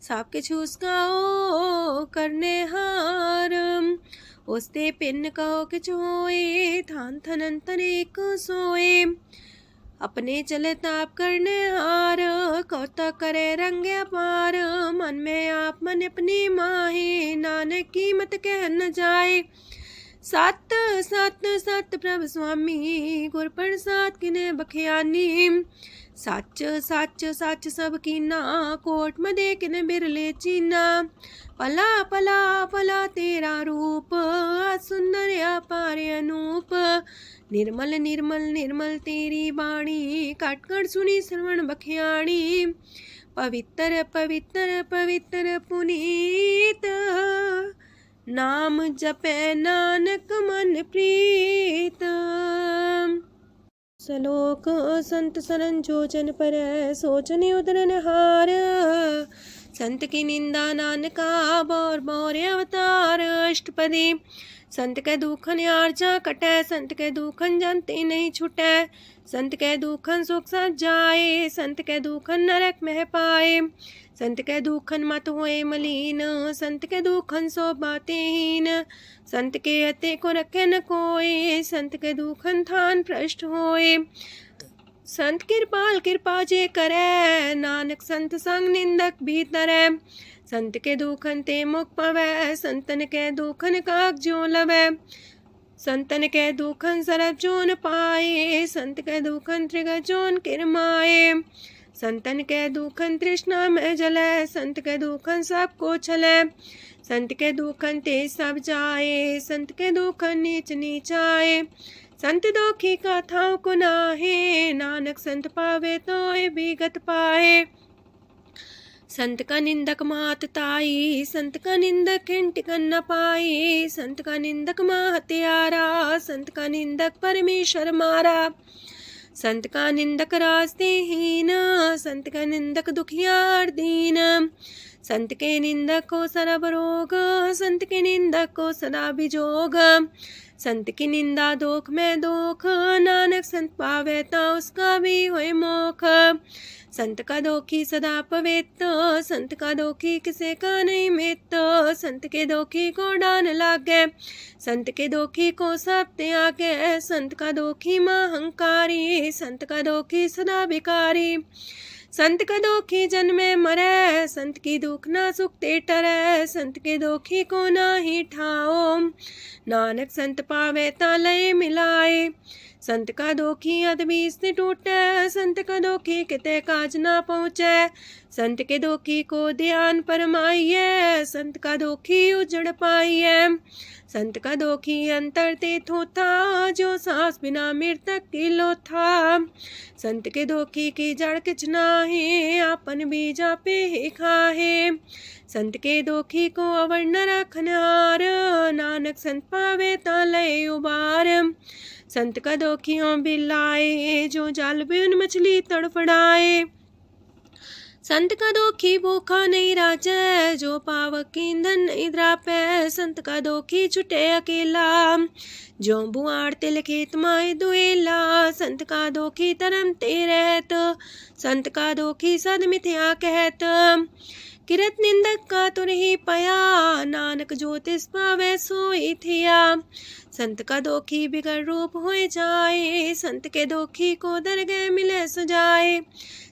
सबके छूस गाओ करने हार। उसते पिन कहो किछ होए, थान थनन तनेक सोए। अपने चले ताप करने हार, कौतक करे रंग अपार। मन में आप मन अपनी माहे, नानक की मत कह न जाए। सत सत सत प्रभ स्वामी, गुर प्रसाद किने बखियानी। सच सच सच सब कीना, कोट मदे किने बिरले चीना। पला पला पला तेरा रूप, सुंदर अपार अनूप। निर्मल निर्मल निर्मल तेरी बाणी, काट कर सुनी श्रवण बखियाणी। पवित्र पवित्र पवित्र पुनीत, नाम जपे नानक मन प्रीत। सलोक संत सरन जो जन पर, सोचने उदरन हार। संत की निंदा नानका, बौर बौर अवतार। अष्टपदी संत के दुखन आर्जा कटे, संत के दुखन जानते नहीं छुटे। संत के दुखन सुख सज जाए, संत के दुखन नरक में पाए। संत के दुखन मत होए मलीन, संत के दुखन सो बातें हीन। संत के अते को रखे न कोई, संत के दुखन थान भ्रष्ट होए। संत कृपाल कृपा जे करे, नानक संत संग निंदक भीतरे। संत के दुखन ते मुख पवै, संतन के दुखन काक जो लवै। संतन के दुखन सरब जोन पाए, संत के दुखन त्रिगत जोन किरमाए। संतन के दुखन तृष्णा में जले, संत के दुखन सबको छले। संत के दुखन ते सब जाए, संत के दुखन नीच नीचाए। संत दोखी का थाव को नाहे, नानक संत पावे तो विगत पाए। संत का निंदक मात ताई, संत का निंदक टिकन न पाई, संत का निंदक माँ हत्यारा, संत का निंदक परमेश्वर मारा। संत का निंदक रास्ते हीन, संत का निंदक दुखियार दीन, संत के निंदक को सरब रोग, संत के निंदक को सदा बिजोग। संत की निंदा दोख में दोख, नानक संत पावे ता उसका भी होए मोख। संत का दोखी सदा पवित्र, संत का दोखी किसे का नहीं मित, संत के दोखी को डान लागे, संत के दोखी को सब त्यागे, संत का दोखी महांकारी, संत का दोखी सदा भिकारी। संत का दोखी जन्मे मरे, संत की दुख ना सुख ते टरे, संत के दोखी को ना ही ठाओ, नानक संत पावे ता लय मिलाए। संत का दोखी अदबीस से टूटे, संत का दोखी किते काज ना पहुँचे, संत के दोखी को ध्यान परमाइए, संत का दोखी उजड़ पाइए। संत का दोखी अंतर ते थोथा, जो सांस बिना मृतक की लोथा। संत के दोखी की जड़ किछ नाहे, आपन बीजा पे ही खाहे। संत के दोखी को अवर न रखनार, नानक संत पावे ता लय उबार। संत का दोखियों बिलाए, जो जाल बिन मछली तड़फड़ाए। संत का दोखी भूखा नहीं राजे, जो पावक ईंधन नहीं द्रापे। संत का दोखी छुटे अकेला, जो बुआड़ तिल खेत माए दुएला। संत का दोखी तरम ते रहत, संत का दोखी सद मिथ्या कहत। किरत निंदक का तुर ही पया, नानक जो तिस पावे सोई थिया। संत का दोखी बिगड़ रूप होए जाए, संत के दोखी को दरगह मिले सजाए।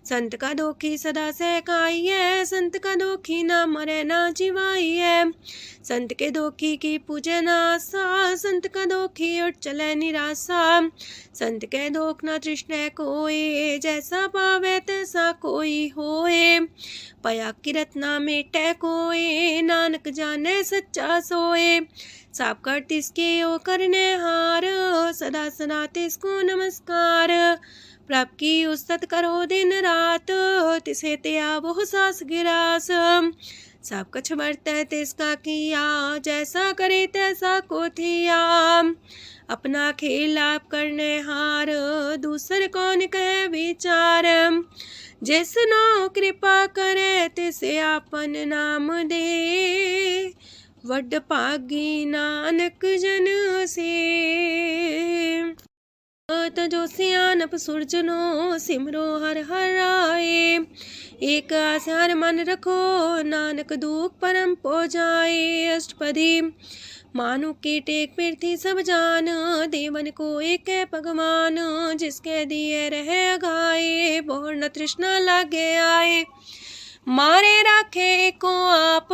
संत का दोखी सदा सहकाइए, संत का दोखी ना मरे ना जिवाइए। संत के दोखी की पूजे ना आशा, संत का दोखी उठ चले निराशा। संत के दोख ना तृष्णा कोई, जैसा पावे तैसा कोई होए। पया किरत ना मेटे कोई, नानक जाने सच्चा सोए। साप कर तिसके ओ करने हार, सदा सदा तिसको नमस्कार। प्रभ की उस्तत करो दिन रात, तिसे त्या बहु सास गिरास। सब कछ बरतै तिसका किया, जैसा करे तैसा को थिया। अपना खेल आप करने हार, दूसर कौन कहे विचार। जिसनो कृपा करे तिसे आपन नाम दे, वड पागी नानक जन से। तजो सियानप सुरजनो, सिमरो हर हर आए। एक आस हर मन रखो, नानक दुख परम पो जाए। अष्टपदी मानु के टेक पृथ्वी सब जान, देवन को एक है भगवान। जिसके दिए रहे अघाए, बोर न तृष्णा लागे आए। मारे राखे को आप,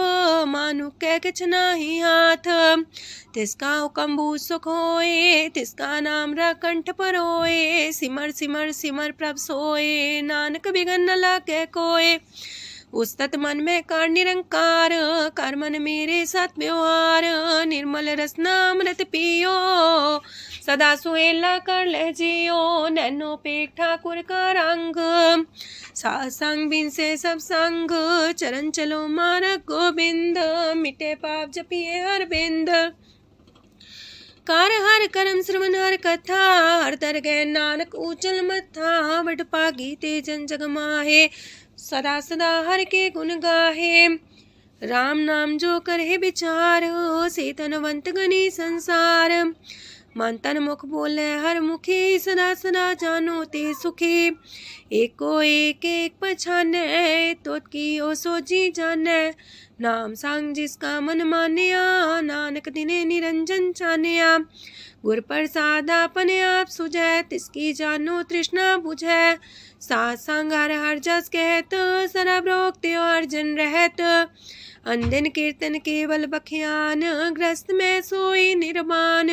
मानु के किछ नाही हाथ। तिसका हुक्म भू सुख होए, तिसका नाम कंठ पर होए। सिमर सिमर सिमर प्रभ सोए, नानक बिगन न लागे कोय। उस्तत मन में कर निरंकार, कर मन मेरे साथ व्यवहार। निर्मल रसना अमृत पियो, सदा सुहेला कर ले जियो। नैनो पेट ठाकुर का रंग, सासंग बिन से सब संग। चरण चलो मार्ग गोविंद, मिटे पाप जपिए हर बिंद। कार हर करम श्रवण हर कथा, हर तर गए नानक ऊचल मथा। वड पागी ते जन जग माहे, सदा सदा हर के गुण गाहे। राम नाम जो करे विचार, से तनवंत गनी संसार। मन तन मुख बोले हर मुखी, सदा सदा जानो ते सुखी। एको एक एक पछाने, तो की ओ सोची जाने। नाम सांग जिसका मन मानिया, नानक दिने निरंजन चानिया। गुर प्रसाद अपने आप सुझै, तिसकी जानो तृष्णा बुझै। सात संग हर हर जस कहत, सरब रोग त्यो अर्जन रहत। अंदिन कीर्तन केवल बखियान, ग्रस्त में सोई निर्वाण।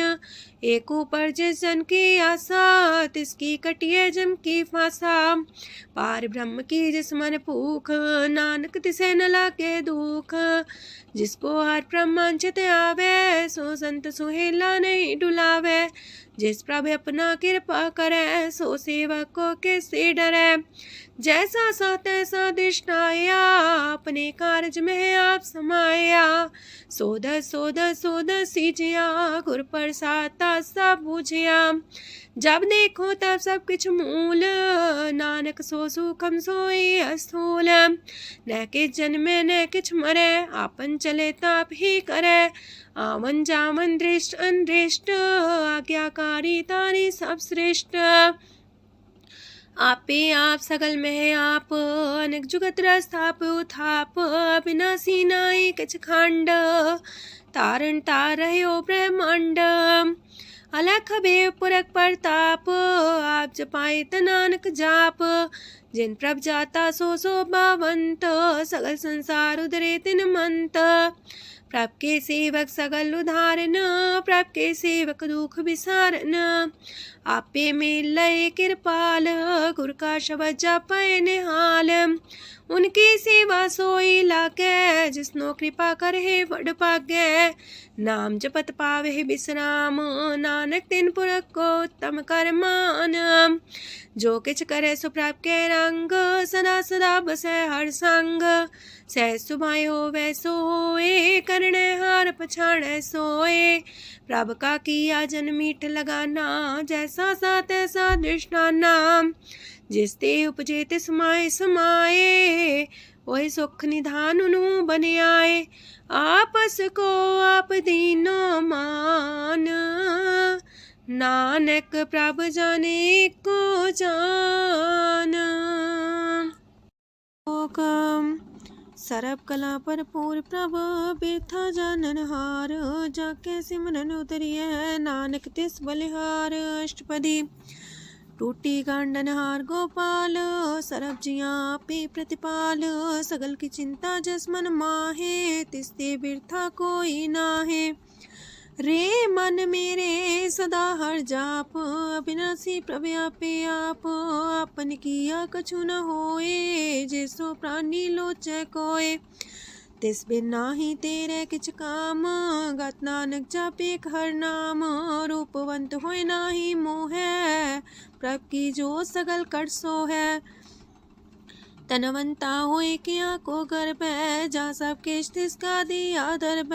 एक ऊपर जिस जन की आशा, तिसकी कटिए जम की फांसा। पार ब्रह्म की जिस मन भूख, नानक तिसे न लागे दुख। जिसको हर ब्रह्मांचित आवे, सो संत सुहेला नहीं डुलावे। जिस प्रभु अपना कृपा करे, सो सेवक को कैसे डरे। जैसा सा तैसा दृष्टाया, अपने कारज में आप समाया। सोध सोध सोध सीजिया, गुर प्रसाद सब बूझिया। जब देखो तब सब कुछ मूल, नानक सो सुखम सोई अस्थूल। न किछ जन्मे न किछ मरे, आपन चले ताप ही करे। आवन जावन दृष्ट अनदृष्ट, आज्ञाकारी तारी सब श्रेष्ठ। आपे आप सगल में आप, अनेक जुगत रस्थाप उथाप। अविनाशी नाई किछ खंड, तारण तार रह्यो ब्रह्मांड। अलख भेव पुरख प्रताप, आप जपाए नानक जाप। जिन प्रभ जाता सो शोभावंत, सगल संसार उधरे तिन मंत। प्रभ के सेवक सगल उधारन, प्रभ के सेवक दुख विसारन। आपे में लय कृपाल, गुर का शब्द जपै निहाल। उनकी सेवा सोई लागे, जिसनो कृपा करे वड पागे। नाम जपत पावे विश्राम, नानक तिन पुरख को उत्तम कर मान। जो किछ करे सो प्रभ के रंग, सदा सदा बसै हर संग। सह सुभाए होवे सोए, करणे हार पछाड़े सोए। प्रभ का किया जन मीठ लगाना, जैसा सा तैसा दृष्टाना। जिस ते उपजे तिस माए समाए, ओए सुख निधान उनु बन आए। आपस को आप दीनो मान, नानक प्रभ जाने को जान। सरब कला भरपूर प्रभ, बिरथा जानन हार। जाके सिमरन उतरिए, नानक तिस बलिहार। अष्टपदी। टूटी गांडन हार गोपाल, सरब जिया पे प्रतिपाल। सगल की चिंता जस मन माहे, तिसते बिरथा कोई नाहे। रे मन मेरे सदा हर जाप, अविनाशी प्रभ आपे आप। आपन किया कछु न होए, जैसो प्राणी लोचै कोय। तिस बिन नाही तेरे किछ काम, गत नानक जापे हर नाम। रूपवंत होय नाही मोह, प्रभ की जो सगल कर सो है। तनवंता होए किया को गर्भ, जा सब किश तिसका दिया दर्ब।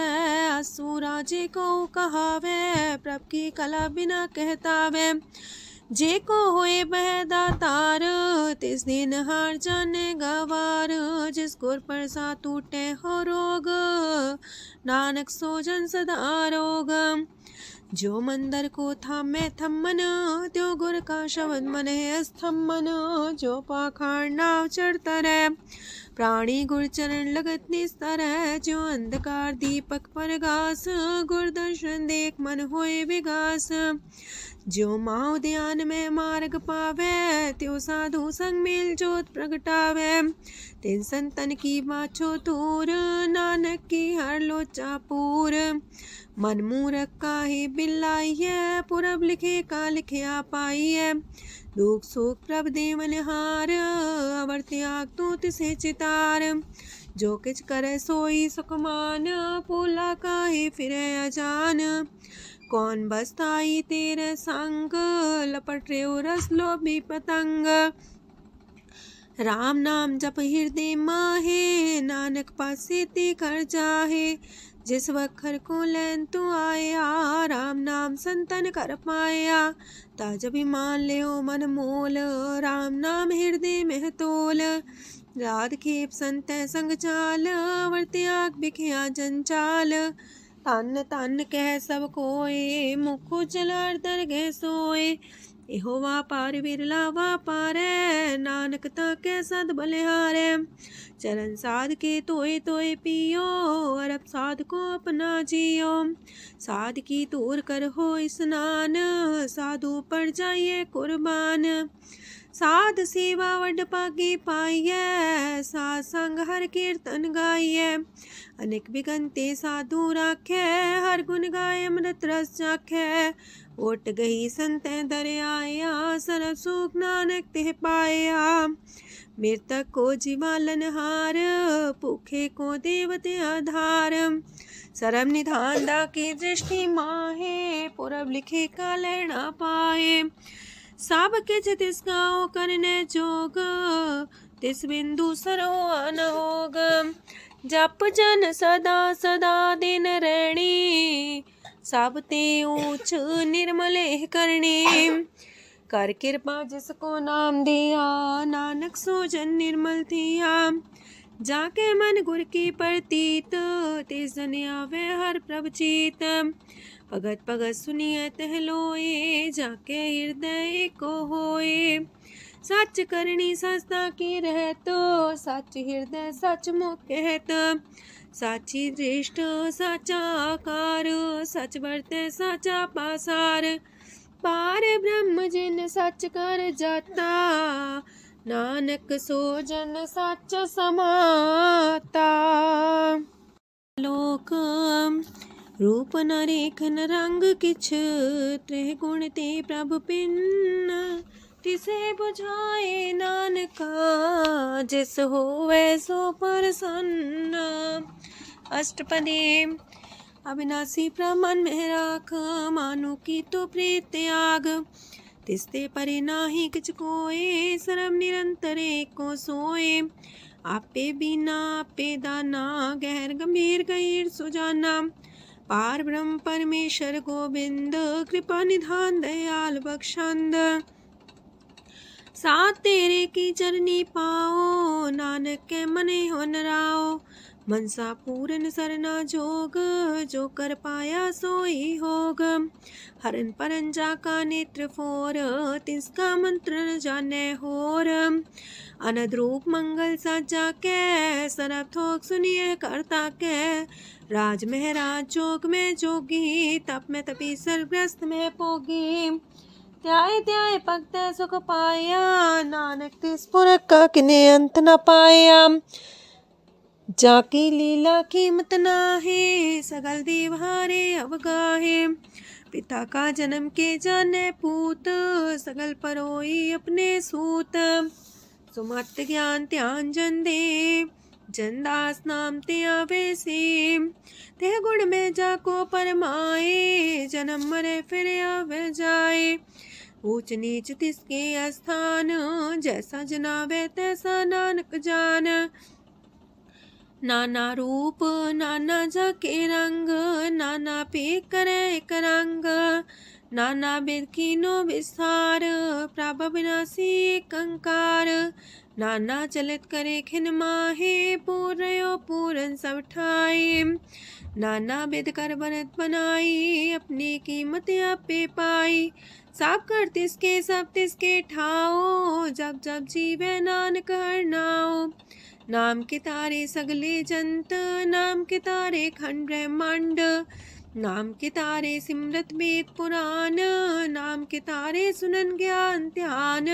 असुराजे को कहावे, प्रभ की कला बिना कहतावे। जे को होए बह दातार, तिस दिन हार जाने गवार। जिस गुर प्रसाद टूटे हो रोग, नानक सो जन सदा रोग। जो मंदर को थामे थम्मन, त्यो गुर का शब्द मन है स्तम्भन। जो पाखाड़ नाव चढ़ता रहे, प्राणी गुर चरण लगत निस्तर है। जो अंधकार दीपक पर घास, गुर दर्शन देख मन होए विगास। जो माओ ध्यान में मार्ग पावे, त्यो साधु संग मेल जोत प्रगटावे। तिन संतन की बाछो तूर, नानक की हर लोचा पूर। मन मूरख काहे बिलाइए, पुरब लिखे का लिखिया पाइए। दुख सुख प्रभ देवन हार, अवर त्याग तू तिसे चितार। जो किछ करे सोई सुखमान, पोला काहे फिरे अजान। कौन बसताई तेरे संग, लपट रे रस लोभी पतंग। राम नाम जप हृदय माहे, नानक पासे ते कर जाहे। जिस वखर को लैन तू आया, राम नाम संतन कर पाया। ताज अभिमान ले मन मोल, राम नाम हृदय में तोल। राध खेप संत संग चाल, वर त्याग बिखिया जंचाल। तन तन कह सब कोय, मुखो चलार दरगह सोए। एहो वापार विरला वापारै, नानक ताके सद बलिहारै। चरण साध के तोय तोय पियो, अरब साध को अपना जियो। साध की तूर कर हो स्नान, साधु पर जाइए कुर्बान। साध सेवा वड पागे पाइए, साध संग हर कीर्तन गाइए। अनेक बिगंते साधु राखे, हर गुण गाय अमृत रस चाखे। ओट गई संत दर आया, सरब सुख नानक तिह पाया। मृतक को जीवालन हार, भूखे को देवते आधार। सरम निधान डाकी दृष्टि माहे, पूरब लिखे का लेना पाए। साब के तिस गाँव करने जोग, तिस बिंदु सरो अनहोग। जप जन सदा सदा दिन रैणी, साबते ऊंच निर्मले करणी। कर कृपा जिसको नाम दिया, नानक सो जन निर्मल थिया। जाके मन गुर की प्रतीत, तिस जन आवे हर प्रभ चीत। भगत भगत सुनिए तह लोए, जाके हृदय को होए। सच करनी सस्ता की रहत, सच हृदय सच मुख कहत। साची दृष्ट साचा आकार, सच बरते साचा पासार। पार ब्रह्म जिन सच कर जाता, नानक सो जन सच समाता। लोक रूप न रेख न रंग किछ, त्रिह गुण ते प्रभ पिन। तिसे बुझाए नानका, जिस होवे सो प्रसन्न। अष्टपदी। अविनाशी प्रमन में राख, मानो की तो प्रीत त्याग। तिसते परे नाही किछ कोय, सरम निरंतर एको सोए। आपे बिना आपे दाना, गहर गंभीर गहीर सुजाना। पार ब्रह्म परमेश्वर गोविंद, कृपा निधान दयाल बख्शंद। साथ तेरे की चरनी पाओ, नानक के मने हो नराओ। मनसा पूरन सरना जोग, जो कर पाया सोई होग। हरन परन जाका नेत्र फोर, तिसका मंत्र न जाने होर। अनद रूप मंगल साजा के, सरब थोक सुनिए करता के। राज महराज जोग में जोगी, तप में तपी सर्वग्रस्त में पोगी। त्याय त्याय भक्त सुख पाया, नानक तिस पुरख का किने अंत न पाया। जाकी लीला कीमत नाहे, सगल देव हारे अवगाहे। पिता का जन्म के जाने पूत, सगल परोई अपने सूत। सुमत ज्ञान ध्यान जन दे, जनदास नाम ते आवे से। ते गुण में जाको परमाए, जन्म मरे फिर आवे जाए। ऊंच नीच तिसके स्थान, जैसा जनावे तैसा नानक जान। नाना रूप नाना जाके रंग, नाना पे करे एक रंग। नाना बिद कीनो विस्तार, प्रभ विनाशी एक अंकार। नाना चलित करे खिन माहे, पूर्यो पूरन सब ठाए। नाना बिद कर बनत बनाई, अपनी कीमत आपे पाई। सब कर तिसके सब तिसके ठाओ, जब जब जीवे नानक हर नाओ। नाम के तारे सगले जंत, नाम के तारे खंड ब्रह्मांड। नाम के तारे सिमरत वेद पुराण, नाम के तारे सुनन ज्ञान ध्यान।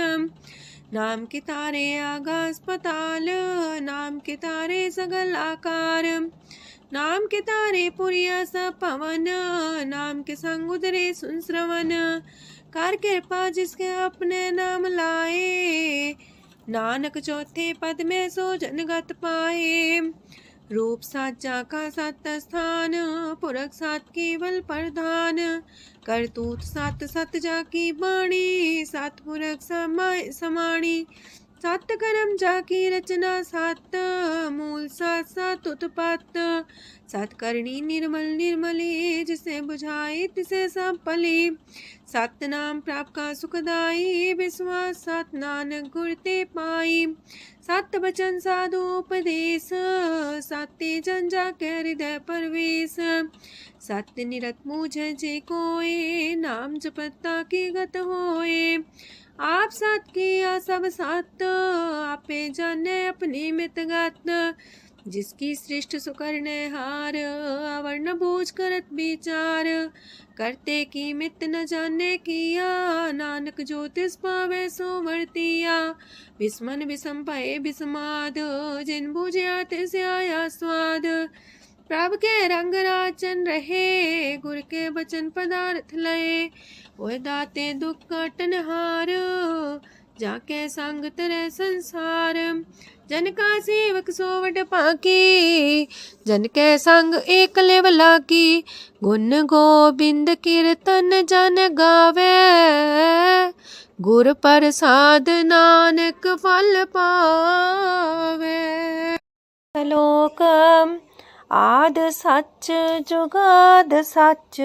नाम के तारे आकाश पताल, नाम के तारे सगल आकार। नाम के तारे पुरिया सब पवन, नाम के संग उदरे सुन श्रवण। कर कृपा जिसके अपने नाम लाए, नानक चौथे पद में सो जनगत पाए। रूप साचा का सत स्थान, पुरख सात केवल प्रधान। करतूत सत सत जाकी बाणी, सत पुरख समाय समाणी। सत कर्म जाकी रचना सत, मूल सात सात उत्पत्त। सत करणी निर्मल निर्मली, जिसे बुझाई तिसे सब पली। सत नाम प्राप का सुखदाई, विश्वास सत नानक गुर ते पाई। सत बचन साधु उपदेश, सत्य जन जाके हृदय परवेश। सत्य निरत मुझे जे कोय, नाम जपता की गत होए। आप सत किया सब सत, आपे जाने अपनी मित गत। जिसकी सृष्ट सुकरने हार, अवर्ण बूझ करत विचार। करते की मित न जाने किया, नानक जो तिस पावे सो वर्तिया। विस्मन विषम भय विस्माद, जिन बुझिया तिस आया स्वाद। प्रभ के रंग राचन रहे, गुर के बचन पदार्थ लय। ओए दाते दुख काटन हार, जाके संग तेरे संसार। जन का सेवक सोवट पाकी, जन के संग एक लेवला की। गुण गोबिंद कीर्तन जन गावे, गुर प्रसाद नानक फल पावे। श्लोक आद सच जुगाद सच,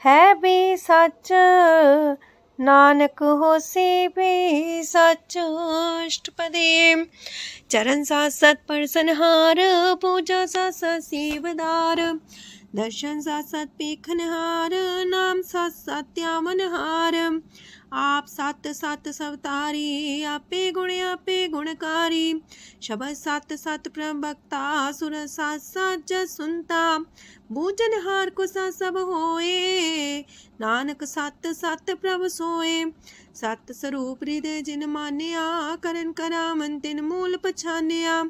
है भी सच नानक होसी भी सच। अष्टपदी चरण साथ सत परसनहार, पूजा साथ साथ सेवदार। दर्शन साथ साथ पेखनहार, नाम साथ साथ त्यामनहार। आप सत सत सवतारी, आपे गुणकारी। शबद सत सत प्रवक्ता, सुर साथ साथ जस सुनता। बूझनहार को सा सब होए, नानक सत सत प्रभ सोए। सत स्वरूप हृदय जिन मानिया, करन करामन तिन मूल पछानिया।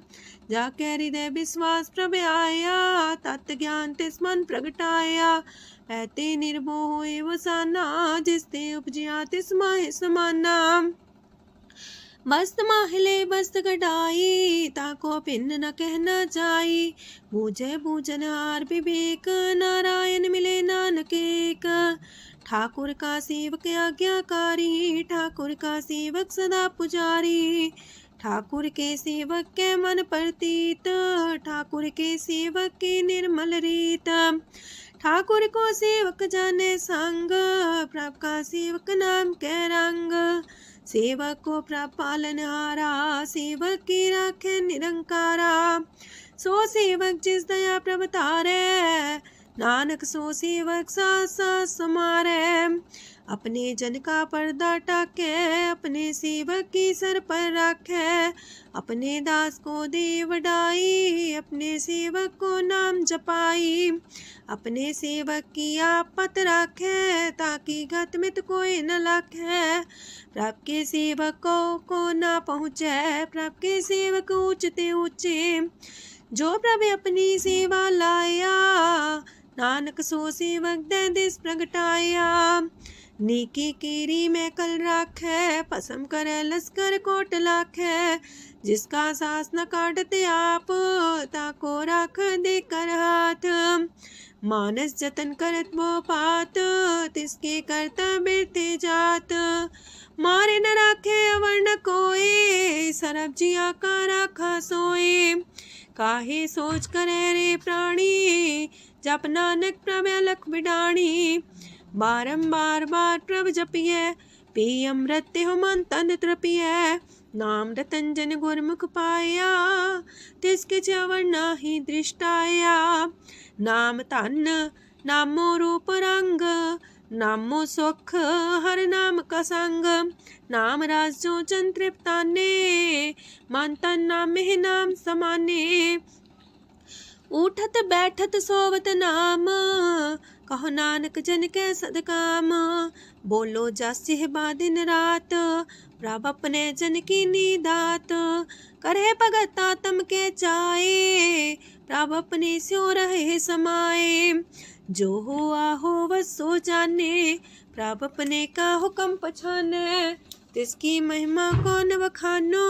जाके हृदय विश्वास प्रभ आया, तत् ज्ञान तिस मन प्रगटाया। ऐते निर्भो होए वसाना, जिसते उपजिया तिस माहि समाना। मस्त माहिले बस्त कटाई, ताको भिन्न न कहना जाई। बूझे बूझनहार विवेक, नारायण मिले नानक एक। ठाकुर का सेवक आज्ञाकारी, ठाकुर का सेवक सदा पुजारी। ठाकुर के सेवक के मन प्रतीत, ठाकुर के सेवक के निर्मल रीत। ठाकुर को सेवक जाने संग, प्रभ का सेवक नाम के रंग। सेवक को प्रभ पालनहारा, सेवक की राखे निरंकारा। सो सेवक जिस दया प्रभ तारे, नानक सो सेवक साथ साथ समारे। अपने जन का पर्दा टाके, अपने सेवक की सर पर रखे। अपने दास को दे वडाई, अपने सेवक को नाम जपाई। अपने सेवक की आपत राखे, ताकि गत मित कोई न लाखे। प्रभ के सेवकों को ना पहुँचे, प्रभ के सेवक ऊंचते ऊंचे। जो प्रभु अपनी सेवा लाया, नानक सो सेवक दे दिस प्रगटाया। नीकी कीरी में कल राखे, पसम करे लश्कर कोट लाखे। जिसका सास न काटते आप, ताको राख दे कर हाथ। मानस जतन करत वो पात, तिसके कर्तव्य ते जात। मारे न राखे अवर न कोई, सरब जिया का राखा सोए। काहे सोच करे रे प्राणी, जप नानक प्रभ अलख बिडाणी। बारंबार बार प्रभ जपिए, पी अमृत तेहु मन तन तृपिए। नाम रतन जन गुरमुख पाया, तिसके चवर नाही दृष्टाया। नाम धन नामो रूप रंग, नामो सुख हर नाम का संग। नाम राज जो जन तृप्ताने, मन तन नाम में नाम समाने। उठत बैठत सोवत नाम, कहो नानक जन के सदकाम। बोलो जस बा दिन रात, प्रभ अपने जन की नीदात। करे भगत आत्म के चाए, प्रभ अपने स्यो रहे समाए। जो हो आहो वसो जाने, प्रभ अपने का हुक्म पछाने। तिसकी महिमा कौन बखानो,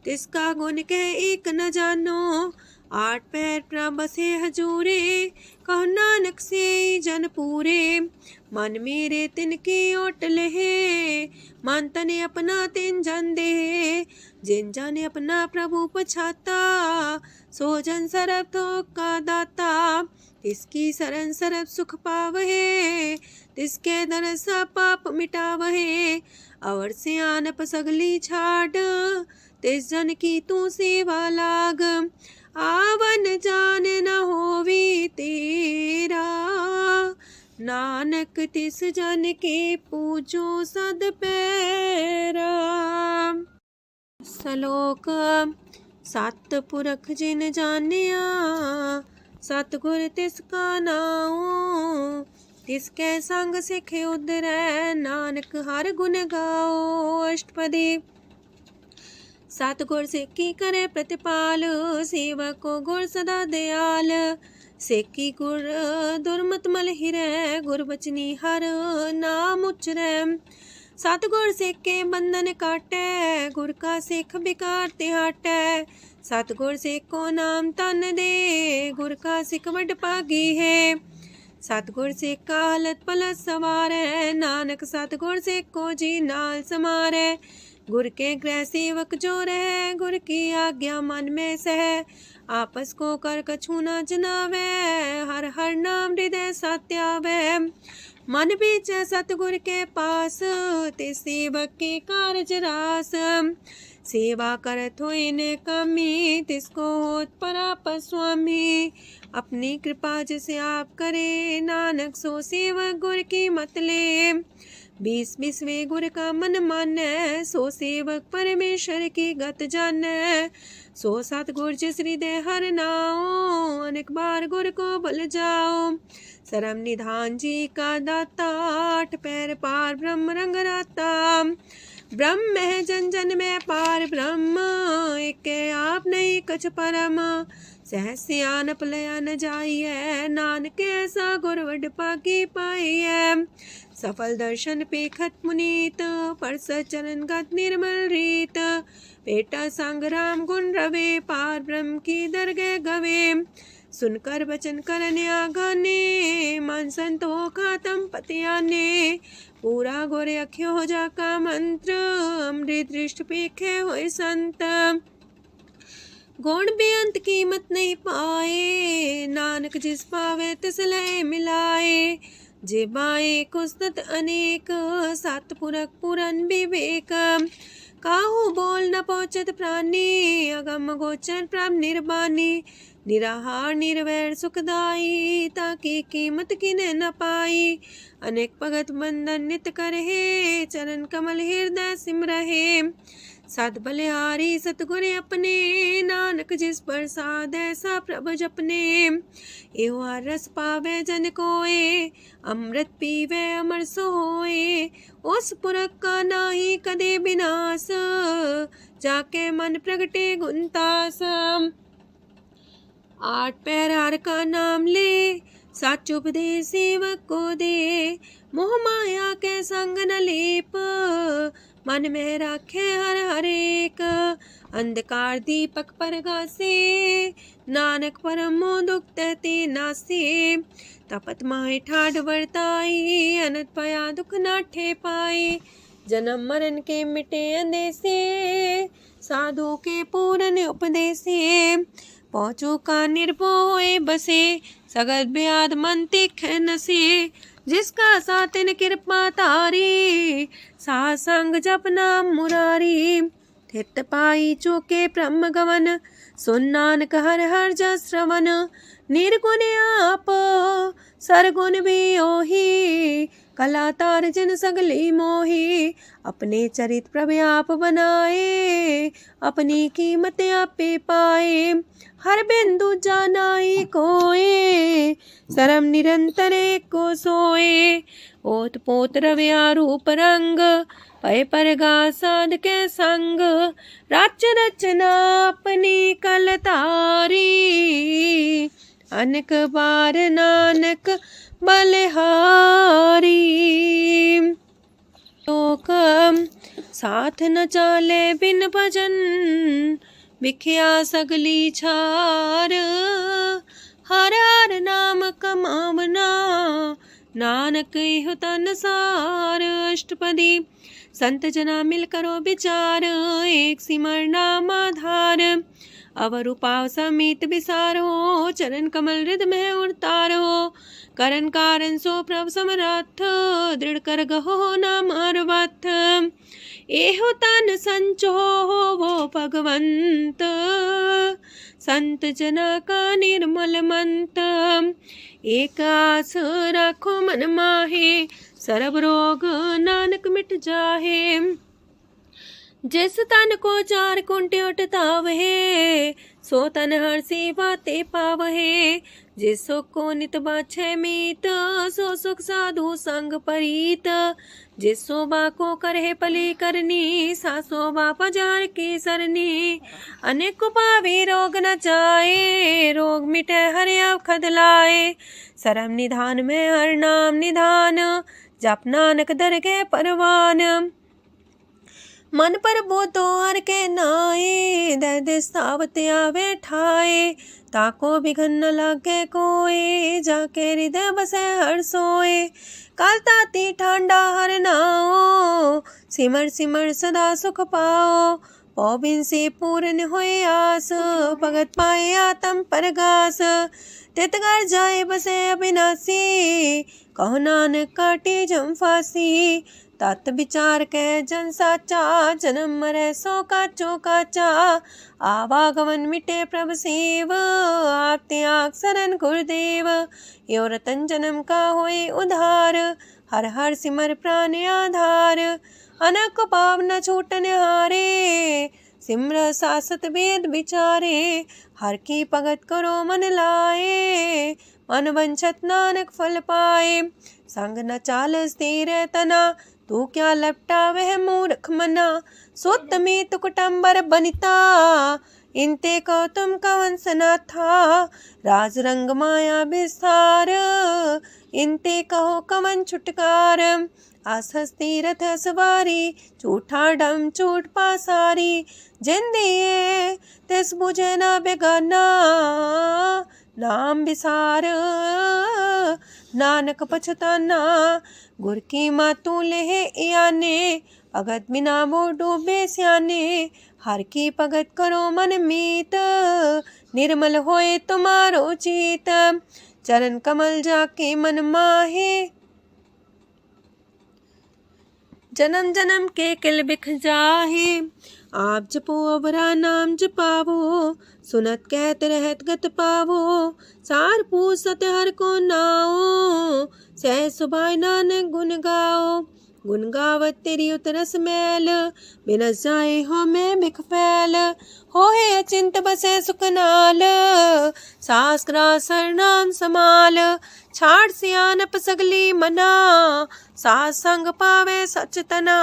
तिसका गुण के एक न जानो। आठ पैर प्रभ बसे हजूरे, कहो नानक से जन पूरे। मन मेरे तिनकी ओट लहे, मन तने अपना तिन जन दे। जिन जन अपना प्रभु पछाता, सो जन सरब थोक का दाता। तिसकी शरण सरब सुख पावहे, तिसके दरसा पाप मिटावहे। अवर से आनप सगली छाड़, तिस जन की तू सेवा लाग। आवन जान न होवी तेरा, नानक तिस जन के पूजो सद पैरा। श्लोक सत पुरख जिन जानिया, सतगुर तिसका नाओ। तिसके संग सिखे उदरै, नानक हर गुण गाओ। अष्टपदी सतगुर सिक्की करे प्रतिपाल, सेवक को गुर सदा दयाल। सिक्की गुर दुर्मत मल हिरै, गुर बचनी हर नाम उचरै। सतगुर सिख के बंधन काटै, गुर का सिख बिकार ते हटै। सतगुर सिख को नाम तन दे, गुर का सिख वड भागी है। सतगुर सिख का हलत पलत सवारै, नानक सतगुर सिख को जी नाल समारै। गुर के गृह सेवक जो रहे, गुर की आज्ञा मन में सह। आपस को कर कछु न जनावै, हर हर नाम हृदय सत्यावै। मन बीचै सतगुर के पास, ते सेवक के कारज रास। सेवा करत होए ने कामी, तिसको होत परापर स्वामी। अपनी कृपा जिसे आप करे, नानक सो सेवक गुर की मत ले। 20 गुर का मन मानै, सो सेवक परमेश्वर की गत जानै। सो सतगुर जिस हृदय हर नाओ, अनेक बार गुर को बल जाओ। सरम निधान जी का दाता, 8 पैर पार ब्रह्म रंग राता। ब्रह्म है जन जन में पार ब्रह्म, एक आप नहीं कछ परम। सहस सियानप लया न जाइए, नानक ऐसा गुर वड पागी पाइए। सफल दर्शन पेखत मुनीत, परस चरण गत निर्मल रीत। पेटा संग राम गुण रवे, पार ब्रह्म की दरगह गवे। सुनकर बचन करन आगाने, मन संतो खातम पतियाने। पूरा गोरे अख्यो हो जा का मंत्र, अमृत दृष्ट पेखे होए संत। गुण बेअंत कीमत नहीं पाए, नानक जिस पावे तिस लय मिलाए। जेबाए कुस्तत अनेक, सतपुरख पुरन विवेक। काहू बोल न पहुँचत प्राणी, अगम गोचर प्रभ निर्बानी। निराहार निर्वैर सुखदाई, ताकि कीमत किने न पाई। अनेक भगत बंधन नित करहे, चरण कमल हृदय सिमरहे। सत बलिहारी सतगुर अपने, नानक जिस प्रसाद ऐसा प्रभ जपने। एहो हर रस पावे जन कोय, अमृत पीवे अमर सोए। उस पुरख का नाही कदे विनाश, जाके मन प्रगटे गुणतास। 8 पैर हर का नाम ले, सच उपदेश सेवक को दे। मोह माया के संग न लेप, मन में राखे हर हर एक। अंधकार दीपक परगासे, नानक परम मोह दुख तहते नासे। तपत माहे ठाढ़ वर्ताई, अनंत पया दुख नाठे पाए। जन्म मरण के मिटे अंदेसे, साधु के पूरन उपदेसे। पहुँचो का निर्भय बसे, सगल ब्याद मन तीखे नसे। जिसका सातिन कृपा तारी, साथ संग जप नाम मुरारी। थित पाई चूके ब्रह्म गवन, सुन नानक हर हर जस श्रवण। निर्गुण आप सरगुण भी ओही, कला तार जिन सगली मोही। अपने चरित प्रभु आप बनाए, अपनी कीमत आपे पाए। हर बिंदु जानाई कोए, सरम निरंतर को सोए। ओत पोत रव्या रूप रंग, पय परगा साध के संग। राच रचना अपनी कल तारी, अनेक बार नानक बलिहारी। लोक साथ न चाले बिन भजन, बिखिया सगली छार। हर हर नाम कमावना, नानक इह तन सार। अष्टपदी संत जना मिल करो विचार, एक सिमर नाम आधार। अवर उपाव समीत विसारो, चरण कमल हृदय में उतारो। करन कारण सो प्रभ समरथ, दृढ़ कर गहो नाम अर्वथ। एहो तन संचो वो भगवंत, संत जना का निर्मल मंत। एक आस राखो मन माहे, सरब रोग नानक मिट जाहे। जिस तन को 4 कुंटे उठतावहे, सो तन हर सेवा ते पावहे। जिस सुख को नित बाछे मीत, सो सुख साधु संग परीत। जिस शोभा को करहे पली करनी, सा शोभा पजार की सरनी। अनेक पावे रोग न जाए, रोग मिटे हर अवखद लाए। सरम निधान में हर नाम निधान, जप नानक दरगह परवान। मन पर बोतो हर के नाए, दर्द सावत आवे ठाए। ताको बिघन न लागे कोई, जाके हृदय बसे हर सोए। काल ताती ठांडा हर नाओ, सिमर सिमर सदा सुख पाओ। पौबिन से पूर्ण होए आस, भगत पाए आत्म परगास। तितगर जाए बसे अविनाशी, कहो नानक काटे जम फांसी। तत् विचार कह जन साचा, जन्म मरै सो काचो काचा। आवागमन मिटे प्रभ सेव, आप त्याग शरण गुरुदेव। यो रतन जन्म का होए उधार, हर हर सिमर प्राण आधार। अनक पाव न छूटन हारे, सिमर सासत वेद विचारे। हर की भगत करो मन लाए, मन वंछत नानक फल पाए। संग न चाल स्थिर तना, तू क्या लपटा वह मूर्ख मना। सुत में तु कुटुम्बर बनिता, इनते को तुम कवन सना था। राज रंग माया विस्तार, इनते कहो कवन छुटकार। आसस तीरथ सवारी, झूठा डम झूठ पासारी। जिंदिए तिस बुझे न बेगाना, नाम विसार नानक पछताना। गुर की मातू लेह याने, भगत बिना वो डूबे स्याने। हर की भगत करो मन मीत, निर्मल होए तुम्हारो चित। चरण कमल जाके मन माहे, जन्म जन्म के किल बिख जाहे। आप जपो अवरा नाम जपावो, सुनत कहत रहत गत पावो। सार पूछ सत हर को नाओ, सह सुभाय नानक गुण गाओ। गुण गावत तेरी उतरस मैल, बिनस जाए हो मैं बिख फैल। हो है अचिंत बसे सुखनाल, सास ग्रास नाम समाल। छाड़ सियानप सगली मना, सास संग पावे सच तना।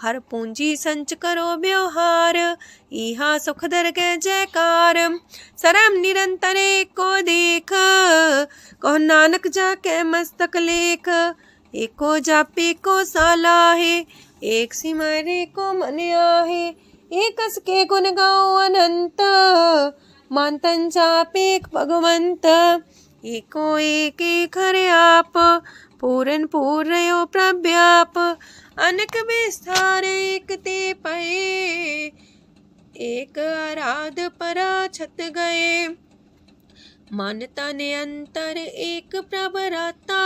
हर पूंजी संच करो व्यवहार, इहा सुख दर के जयकार। सरम निरंतर को देख, कहो नानक जाके मस्तक लेख। एको जापे को साला है, एक सिमरे को मन आहे। एकस के गुण गाओ अनंत, मानतन जापे भगवंत। एको एक एक हरे आप, पूरन पूर्णयो प्रव्याप। अनक विस्तार एक ते पए, एक आराध परा छत गए। मन तन अंतर एक प्रभ राता,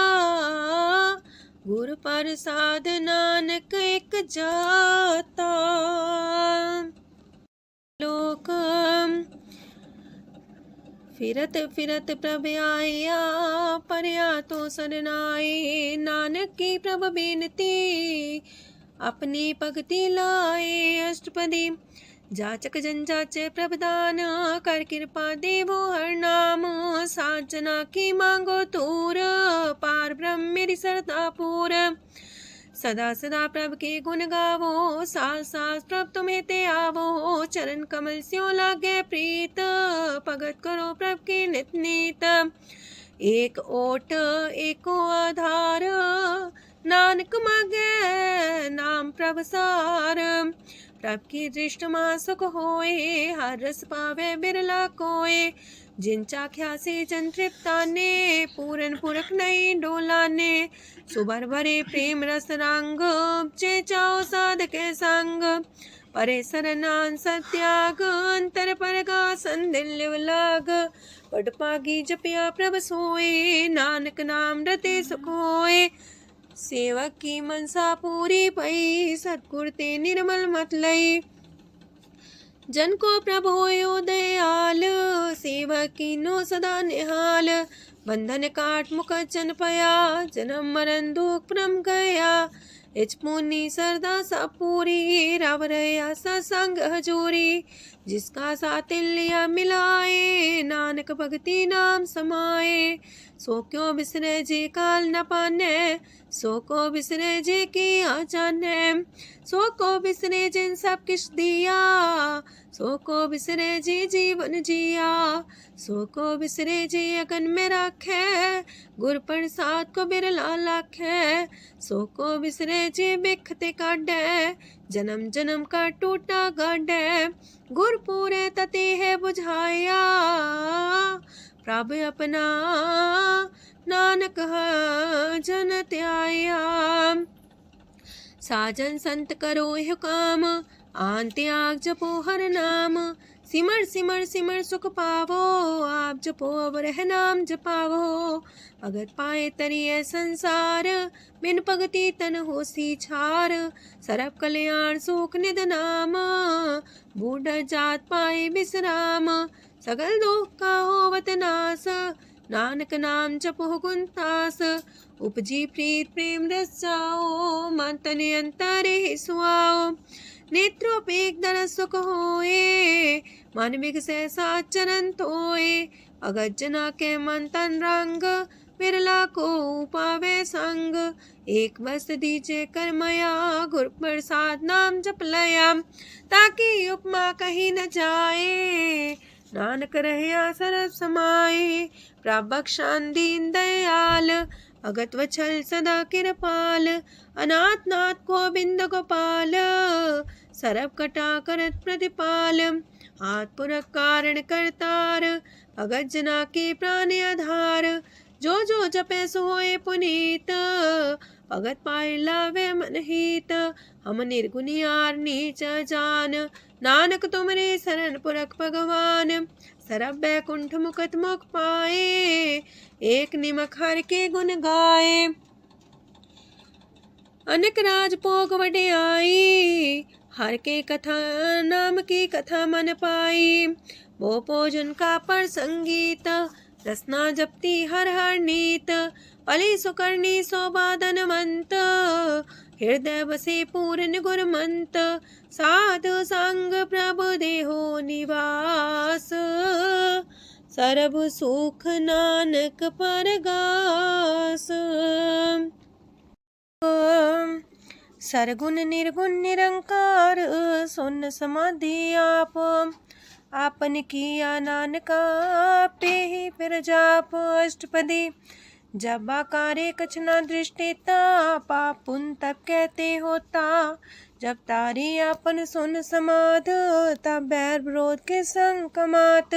गुर प्रसाद नानक एक जाता। लोक फिरत फिरत प्रभ आया, परया तो सरनाए। नानक की प्रभ बेनती, अपनी भगति लाए। अष्टपदी जाचक जन जाचे प्रभदान, कर कृपा देवो हर नाम। सात जना की मांगो तूर, पार ब्रह्म मेरी सरदा पूर। सदा सदा प्रभ के गुण गावो, सास सास प्रभ तुम्हें ते आवो। चरण कमल स्यों लागे प्रीत, भगत करो प्रभ के नित नीत। एक ओट एको आधार, नानक मांगे नाम प्रभ सार। प्रभ की दृष्टि मां सुख होए, हर रस पावे बिरला कोय। जिन चाख्या से जन तृप्ताने, पूरन पुरख नहीं डोलाने। सुबर भरे प्रेम रस रंग, जे चाओ साधके संग। परे सरनान सत्याग, अंतर परगा संदिल लाग। पट पागी जपिया प्रभ सोए, नानक नाम रते सुख होए। सेवक की मनसा पूरी पई, सतगुर ते निर्मल मत लई। जन को प्रभु होयो दयाल, सेवक कीनो सदा निहाल। बंधन काट मुख चन पया, जन्म मरण दुख परम गया। इच पुनि सरदा सा पूरी, रव रया सत्संग हजूरी। जिसका सातिल्य मिलाए, नानक भगति नाम समाए। सो क्यों बिसरे जे काल न पाने, सो को बिसरे जे की आचाने। सो को बिसरे जिन सब किछ दिया, सो को बिसरे जी जीवन जिया, सो को बिसरे जी अगन में राखे, गुर प्रसाद को बिरला लाखे, सो को बिसरे जी बिखते काढ़े, जन्म जन्म का टूटा गाढ़े, गुर पूरे तति है बुझाया, प्रभ अपना नानक जन त्याया। साजन संत करो यह काम, आन त्याग जपो हर नाम, सिमर सिमर सिमर सुख पावो, आप जपो अब रह नाम जपावो, भगत पाए तरिए संसार, बिन भगति तन होसी छार, सरब कल्याण सुख निध नाम, बूढ़ जात पाए विश्राम, सगल दुख का होवत नाश, नानक नाम जपो गुणतास, उपजी प्रीत प्रेम रस जाओ, मन तन अंतर ही सुआओ, नेत्रोपेक दरस सुख होए, मन विगसे सात चरण तोए, अगत जना के मन तन रंग, बिरला को पावे संग, एक बस दीजे कर्मया, गुर प्रसाद नाम जप लया, ताकि उपमा कहीं न जाए, नानक रहिया सरब समाए, प्रभ बख्शान दीन दयाल, अगत वछल सदा कृपाल, अनाथ नाथ गोविंद गोपाल, सरब कटा करत प्रतिपाल, हाथ पुरख कारण करतार, भगत जना के प्राण आधार, जो जो जपे सो होए पुनीत, भगत पाए लावे मन हित, हम निर्गुनियार नीच जान, नानक तुमरे शरण पुरख भगवान, सरब बैकुंठ मुकत मुख पाए, एक निमक हर के गुण गाए, अनेक राज भोग वड्याई, हर के कथा नाम की कथा मन पाई, वो भोजन का पर संगीत, रसना जपती हर हर नीत, पली सुकर्णी शोभा धनवंत, हृदय बसे पूर्ण गुरमंत, साधु संग प्रभु देहो निवास, सरब सुख नानक परगास। सरगुण निर्गुण निरंकार, सुन समाधि आप, आपन किया नानका पे ही फिर जाप, अष्टपदी जब आकारे कछ न दृष्टिता, पाप पुन तब कहते होता, जब तारी आपन सुन समाध, तब बैर विरोध के संग कमात,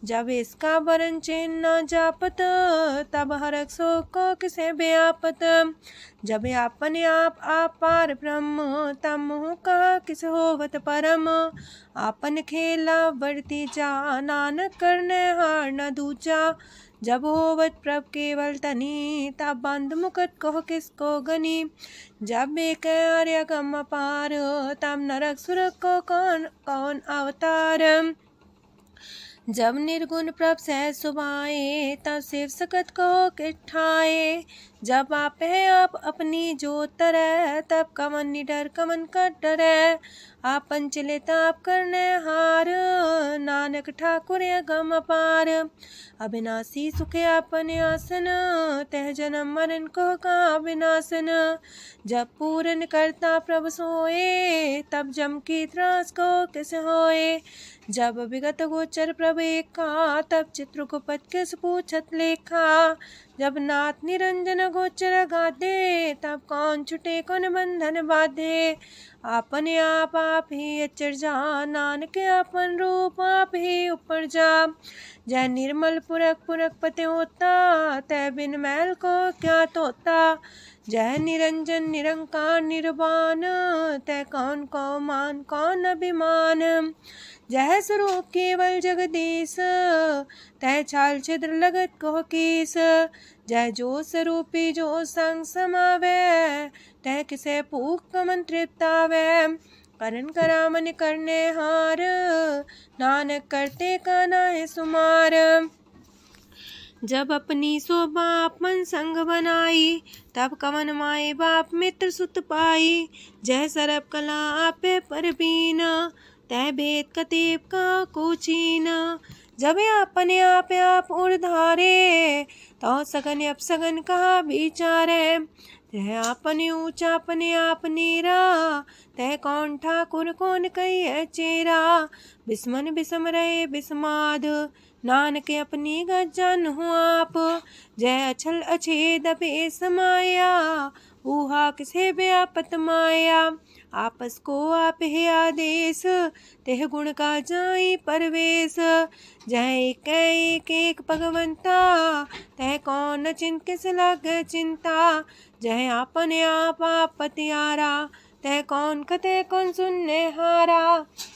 जब इसका वरण चिन्ह न जापत, तब हरक शोक को किसे व्यापत, जब आपने आप पार ब्रह्म, तब मोह का किस होवत परम, आपन खेला बढ़ती जा, नानक करने हार न दूजा, जब होवत प्रभ केवल तनी, तब बंद मुकट कहो किसको गनी, जब एक आर्य गम पार, तब नरक सुरक को कौन कौन अवतार, जब निर्गुण प्रभ सहज सुभाए, तब शिव सकत को किठाए, जब आप है आप अपनी जो तरह, तब कमन निडर कमन का डरे, आपन चले ताप करने हार, नानक ठाकुर गम अपार, अविनाशी सुख आपन आसन, तह जन्म मरण को का विनाशन, जब पूरन करता प्रभु सोए, तब जम की त्रास को किस होए, जब विगत गोचर प्रभु एका, तब चित्रगुप्त किस पूछत लेखा, जब नाथ निरंजन गोचर गाधे, तब कौन छुटे कौन बंधन बाधे, आपने आप ही अचर जा, नानक आपन रूप आप ही ऊपर जा, जय निर्मल पुरख पुरख पते होता, तय बिन मैल को क्या तोता, जय निरंजन निरंकार निर्वाण, तय कौन को मान कौन अभिमान, जय स्वरूप केवल जगदीश, तय छाल छिद्र लगत को कीस, जय जो स्वरूपी जो संग समावे, तय किसे पूक कमन तृप्तावे, करन करामन करने हार, नानक करते का नाय सुमार, जब अपनी शोभा आपन संग बनाई, तब कवन माए बाप मित्र सुत पाई, जय सरब कला आपे परबीन, तय भेद कतीब का कोचीन, जब अपने आप उड़धारे, तो सगन अपसगन कहा विचारे, तह आपने ऊंचा अपने आप नीरा, तह कौन ठाकुर कौन कही चेरा। बिस्मन बिसम रहे बिस्माद, नानक अपनी गजन हो आप। जय अछल अछेद पे समाया, ऊहा किसे व्यापत माया। आपस को आप है आदेश, तेह गुण का जाई परवेश। जय एक एक भगवंता, तह कौन किस लग चिंता। जय आपने आप पतियारा, तह कौन कते कौन सुनने हारा।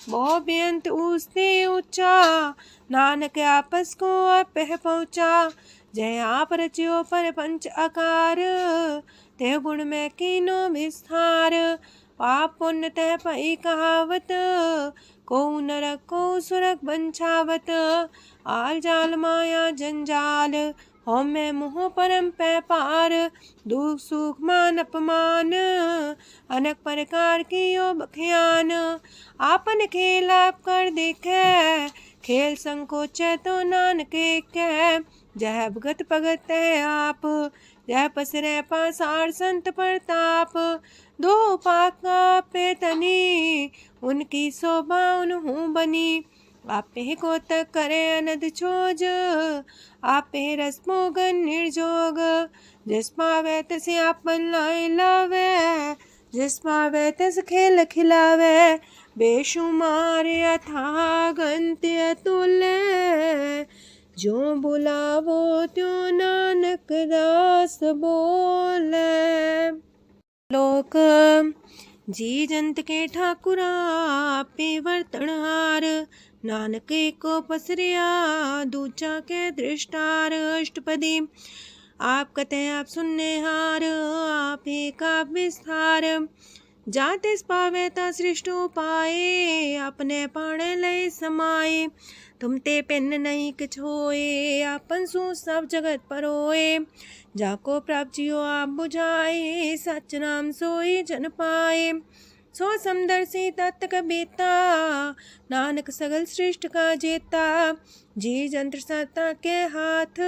बहु बेअंत ऊसते ऊंचा, नानक आपस को आप पहुँचा। जय आप रचियो पर पंच आकार, तह गुण में कीनो विस्तार। पाप पुण्य तह पई कहावत, को नरक को सुरक बंछावत। आल जाल माया जंजाल, हो मैं मुँह परम पै पार। दुख सुख मान अपमान, अनेक प्रकार की यो बख्यान। आपन खेल आप कर देखे, खेल संकोच तो नानक कह। जह भगत भगत है आप, जह पसरे पासार संत प्रताप। दो पाका पे तनी, उनकी शोभा उन्हू बनी। आपे को तक करे अनद छोज, आपे रस मोगन निर्जोग। जिस पावे तस आपन लाई लावे, जिस पावे तस खेल खिलावे। बेशुमार अथाह गंत अतुल्य, जो बुलावो त्यों नानक दास बोले। लोक जी जंत के ठाकुरा, आपे वर्तनहार। नानक को पसरिया, दूजा के दृष्टार। अष्टपदी आप कते आप सुनने हार, आप एक आप विस्तार। जातिस पावे ता सृष्ट पाए, अपने पाणे लय समाए। तुम ते पिन नहीं किछ होए, आपन सु सब जगत परोए। जाको प्राप्त जियो आप बुझाए, सच नाम सोई जन पाए। सो समदर्शी तत्क बेता, नानक सगल सृष्ट का जेता। जी जंत्र सत्ता के हाथ,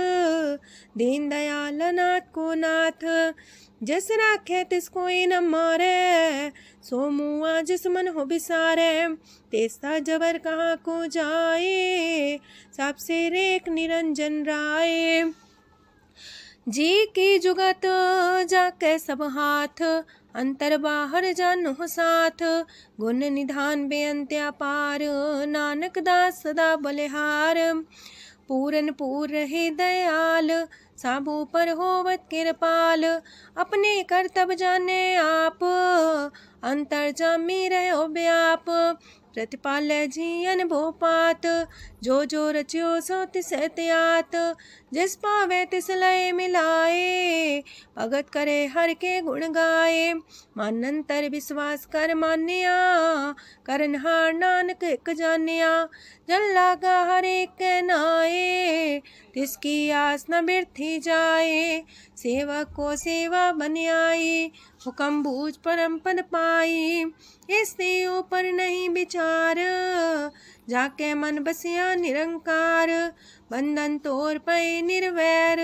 दीन दयाल नाथ को नाथ। जिस राखे तिस कोई न मारे, सो मुआ जिस मन हो बिसारे। तेस्ता जबर कहाँ को जाए, सबसे रेख निरंजन राय। जी की जुगत जाके सब हाथ, अंतर बाहर जानो साथ। गुण निधान बेअंत्या पार, नानक दास सदा बलिहार। पूरन पूर रहे दयाल, साबू पर होवत कृपाल। अपने करतब जाने आप, अंतर जामी रहो व्याप। प्रतिपाल्य जियन भोपात, जो जो रचियो सो तिस त्यात। जिस पावे तिस लय मिलाए, भगत करे हर के गुण गाए। मानंतर विश्वास कर मान्या, करनहार नानक एक जान्या। जन लागा हर एक नाए, तिसकी आस न बिरथी जाए। सेवक को सेवा बन आई, हुक्म बूझ परम पद पाई। इससे ऊपर नहीं विचार, जाके मन बसिया निरंकार। बंधन तोड़ पे निर्वैर,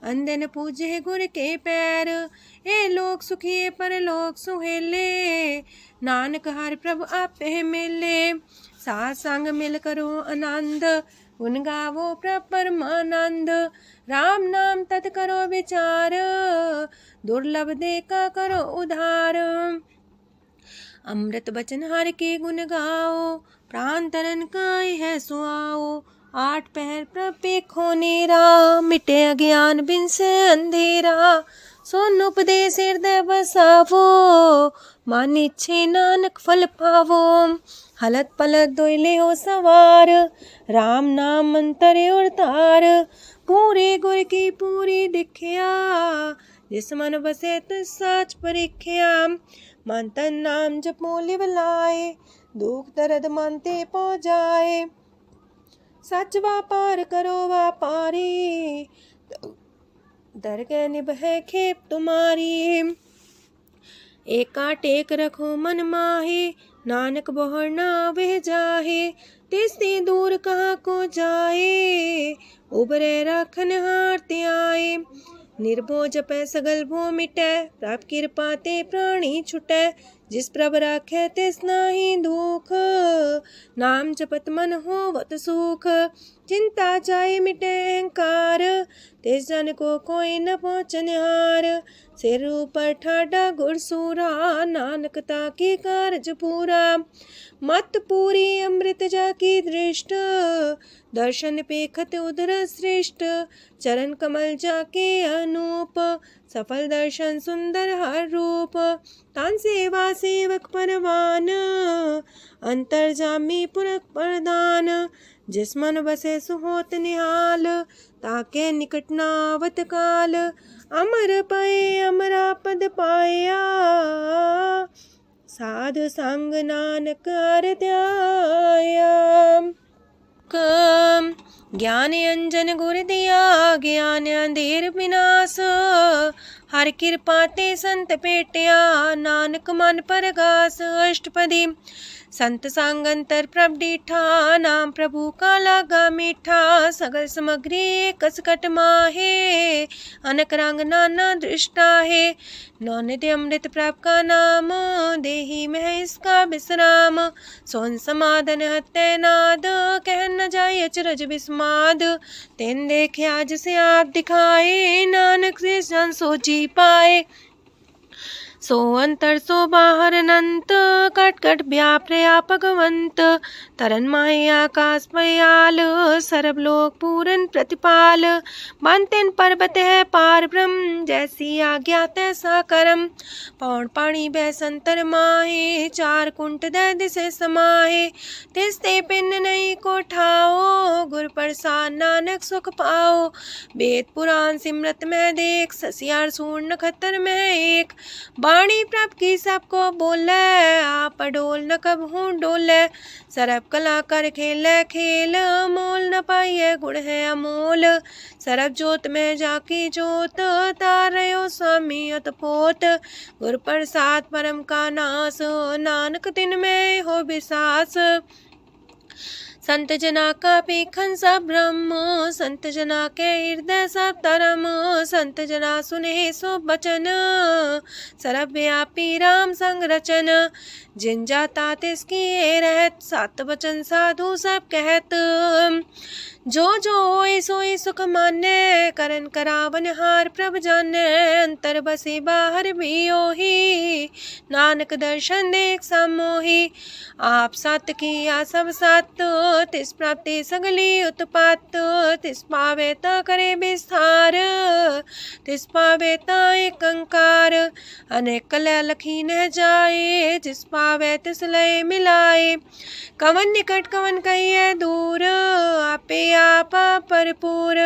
अंधन पूजे गुर के पैर। ए लोक सुखिए पर लोक सुहेले, नानक हर प्रभु आपे मिले। साथ संग मिल करो आनंद, गुन गावो प्रभु परमानंद। राम नाम तत् करो विचार, दुर्लभ देखा करो उधार। अमृत बचन हर के गुण गाओ, प्राण तरन काय है सुआओ। आठ पहर प्रभु खो नेरा, मिटे अज्ञान बिन से अंधेरा। सोन उपदेश हृदय बसावो, मान इच्छे नानक फल पावो। हलत पलत दोइले हो सवार, राम नाम मंत्र उड़तार। पूरे गुर की पूरी दिखिया, जिस मन बसे तिस साच परिख्या। मन तन नाम जपो लिव लाए, दुख दर्द मानते पो जाए। सच व्यापार करो व्यापारी, दर के निभे खेप तुम्हारी। एका टेक रखो मन माहे, नानक बोहर ना वह जाहे। तिससे दूर कहाँ को जाए, उबरे राखन हार ते आए। निर्भो जपै सगल भो मिटै, प्रभ कृपा ते प्राणी छुटै। जिस प्रभ राखै तिस नाहि दुख, नाम जपत मन होवत सुख। चिंता जाय मिटै अहंकार, तिस जन को कोई न पहुँचनिहार। सिर ऊपर ठाडा गुरसूरा, नानक ताके कारज पूरा। मत पूरी अमृत जाकी दृष्ट, दर्शन पेखत उदर श्रेष्ठ। चरण कमल जाके अनूप, सफल दर्शन सुंदर हर रूप। तान सेवा सेवक परवान, अंतर जामी पुरख प्रदान। जिस मन बसे सुहोत निहाल, ताके निकट नावत काल। अमर पाए अमरा पद पाया, साधु संग नानक हर ध्याया। ज्ञान अंजन गुर दिया, ज्ञान अंधेर विनाश। हर कृपा ते संत पेटिया, नानक मन परगास। अष्टपदी संत संग अंतर प्रभ डीठा, नाम प्रभु का लागा मीठा। सगल सामग्री कसकट माहे, अनक रंग नाना दृष्टा है। नौनिधि अमृत प्रभ का नाम, देही में है इसका विश्राम। सोन समाधन हत्ते नाद, कह न जाय अचरज विस्माद। तेन देखे आज से आप दिखाए, नानक से जन सो जी पाए। सो अंतर सो बाहर अनंत, कट कट व्याप रया भगवंत। तरन माहे आकाश पयाल, सर्व लोक पूरन प्रतिपाल। बनतेन पर्वत है पार ब्रह्म, जैसी आज्ञा तैसा करम। पौन पानी बह संतर माहे, चार कुंट दह दिसे समाहे। तिसते पिन नहीं को ठाओ, गुर प्रसाद नानक सुख पाओ। वेद पुराण सिमरत में देख, ससियार सूर नखतर में एक। वाणी प्रभ की सबको बोले, आप डोल न कब हूँ डोले। सरब कला कर खेले खेल, मोल न पाइए गुण है अमोल। सरब जोत में जाकी जोत, तारयो स्वामी अतपोत। गुर प्रसाद परम का नास, नानक तिन में हो विसास। संत जना का पेखन सब ब्रह्म, संत जना के हृदय सब धर्म। संत जना सुने सो बचन, सर्वव्यापी राम संग रचन। जिन जाता तिसकी रहत, सात वचन साधु सब कहत। जो जो होए सोई सुख माने, करन करावन हार प्रभ जाने। अंतर बसे बाहर भी ओही, नानक दर्शन देख समोही। आप सत किया सब सत, तिस प्राप्ति सगली उत्पात। तिस पावे ता करे विस्तार, तिस पावे ता एक अंकार। अनेक कलय लखी न जाए, जिस पावे तिस लय मिलाए। कवन निकट कवन कहिए दूर, आपे आपा भरपूर।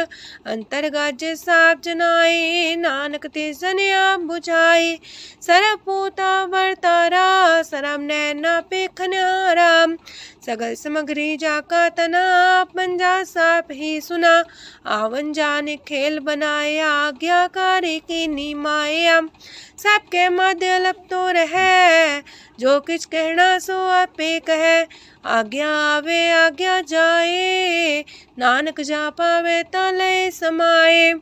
अंतर्गत साप जनाए, नानक तिस जन आप बुझाए। सरब पूता वर्तारा, सरब नैना पेखनहारा। सगल सामग्री जाका तना, आपन जा साप ही सुना। आवन जाने खेल बनाया, आज्ञाकारी की निमाया। सबके मध्य लप तो रहे, जो किछ कहना सो आपे कहे। आज्ञा आवे आज्ञा जाए, नानक जा पावे ता लय समाए।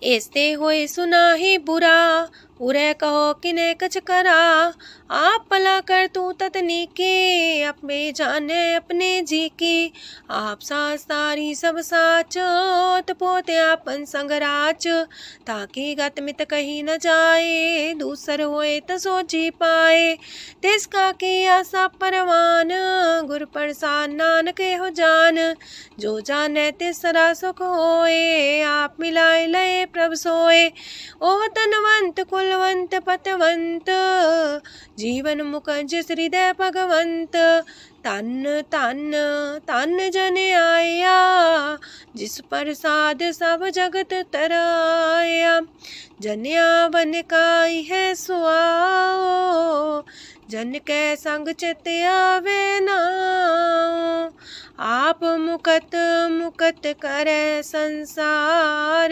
ऐसते होए सुना ही बुरा, उरे कहो किने कछ करा। आप भला कर तू ततनी के, अपने जाने अपने जी की। आप सास तारी सब साच, पोते आपन संग राच। ताकि गत मित कही न जाए, दूसर होए त सो जी पाए। तिसका किया सब परवान, गुर प्रसाद नानक हो जान। जो जाने तिसरा सुख होए, आप मिलाए लय प्रभ सोए। ओह तनवंत कुलवंत पतवंत, जीवन मुकज हृदय भगवंत। तन तन तन जन आया, जिस प्रसाद सब जगत तराया। जन्या बन काई है सुआओ, जन के संग चित आवे नाओ। आप मुकत मुकत करे संसार,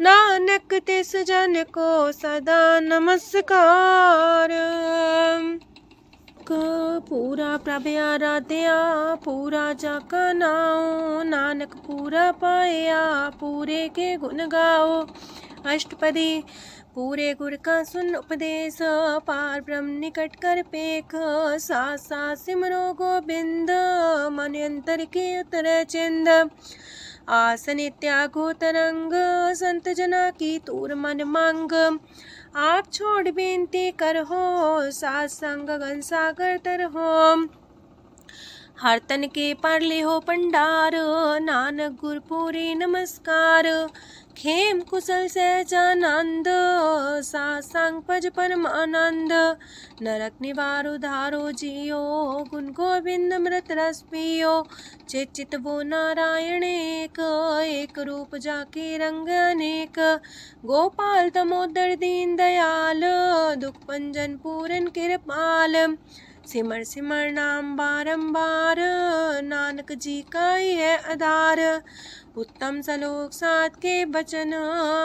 नानक तिस जन को सदा नमस्कार। पूरा प्रभ आराध्या पूरा जाका नाओ, नानक पूरा पाया पूरे के गुण गाओ। अष्टपदी पूरे गुर का सुन उपदेश, पार ब्रह्म निकट कर पेख, साथ साथ सिमरो गोबिंद, मन अंतर के उतरे चिंद। आसन त्यागो तरंग, संत जना की तूर मन मांग, आप छोड़ बेनती कर हो, सात संग गगन सागर तर हो। हर तन के पर ले हो पंडार, नानक गुर पूरी नमस्कार। खेम कुशल सहजानंद, सात संग पज परमानंद। नरक निवार उधारो जियो, गुण गोविंद मृत रस पियो। चित वो नारायण एक रूप जाके रंग अनेक। गोपाल तमोदर दीन दयाल, दुख पंजन पूरन कृपाल। सिमर सिमर नाम बारंबार, नानक जी का ही है आधार। उत्तम सलोक सात के बचन,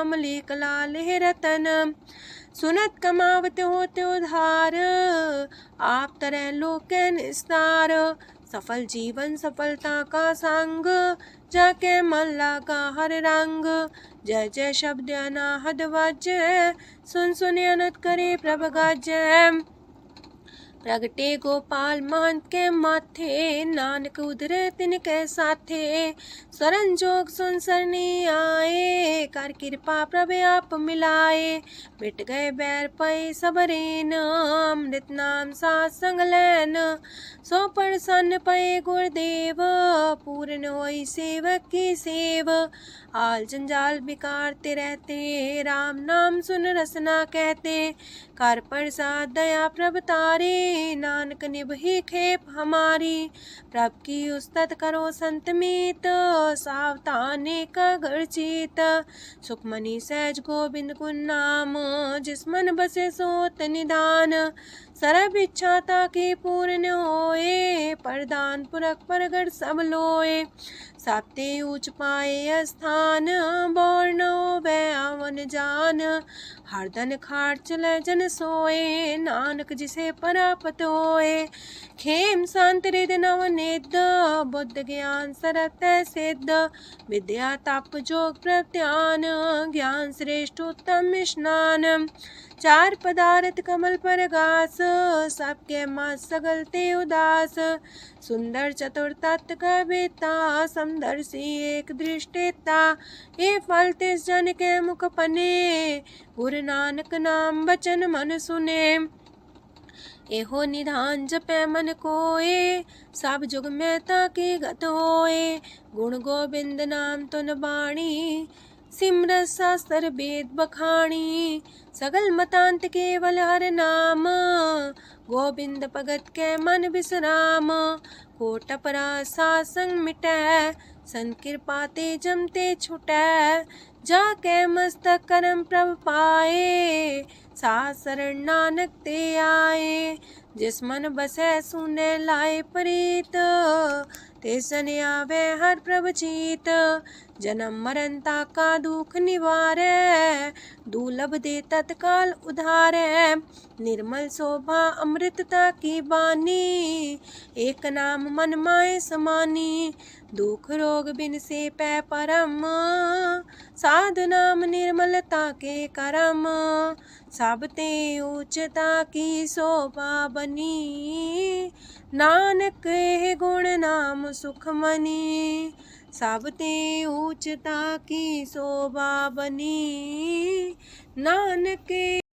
मलिक लाल है रतन। सुनत कमावत होते उधार, आप तरह लोक निस्तार। सफल जीवन सफलता का संग, जाके मन लागा हर रंग। जय जय शब्द अनाहद वज्य, सुन सुन अनत करे प्रभ गाजय। प्रगटे गोपाल महंत के माथे, नानक उधरे तिनके साथे। स्वरन जोग सुन सरनी आए, कर कृपा प्रभ आप मिलाए। मिट गए बैर पै सबरेन, अमृत नाम साथ संग लैन। सो प्रसन्न पै गुरुदेव, पूर्ण होई सेवक की सेव। आल जंजाल बिकारते रहते, राम नाम सुन रसना कहते। कर प्रसाद दया प्रभ तारे, नानक निभही खेप हमारी। प्रभ की उस्तत करो संत मीत, सावधानी का घर चीत। सुखमनी सहज गोविंद गुण नाम, जिस मन बसे सोत निधान। सर्व इच्छा ताकि पूर्ण होए, प्रदान पुरख परगट सब लोए। साप्ते ऊंच पाए स्थान, बोर न होवे आवन जान। हरदन खाट चले जन सोए, नानक जिसे परापत होए। खेम शांत हृद नव निध, बुद्ध ज्ञान सरत सिद्ध। विद्या तप जोग प्रत्यान, ज्ञान श्रेष्ठ उत्तम स्नान। चार पदार्थ कमल पर घास, सबके मास सगलते उदास। सुंदर चतुर तत्व का बेता, समदर्शी एक दृष्टिता। ये फल तिस जन के मुख पने, गुरु नानक नाम बचन मन सुने। एहो निधान जपै मन कोए, सब जुग में ताकि गत होए। गुण गोविंद नाम तुन बाणी, सिमरत शास्त्र वेद बखाणी। सगल मतांत केवल हर नाम, गोविंद भगत के मन विश्राम। कोट अपराध सात संग मिटै, संत कृपा ते जमते छुटै। जाके मस्तक करम प्रभ पाए, साथ शरण नानक ते आए। जिस मन बसै सुने लाए प्रीत, तिस जन आवे हर प्रभ चीत। जन्म मरण ताका दुख निवारै, दुर्लभ दे तत्काल उधारै। निर्मल शोभा अमृतता की बानी, एक नाम मन माए समानी। दुख रोग बिन से पै परम, साधु नाम निर्मलता के करम। सब ते उच्चता की शोभा बनी, नानक है गुण नाम सुखमनी। सब ते उच्चता की शोभा बनी, नानक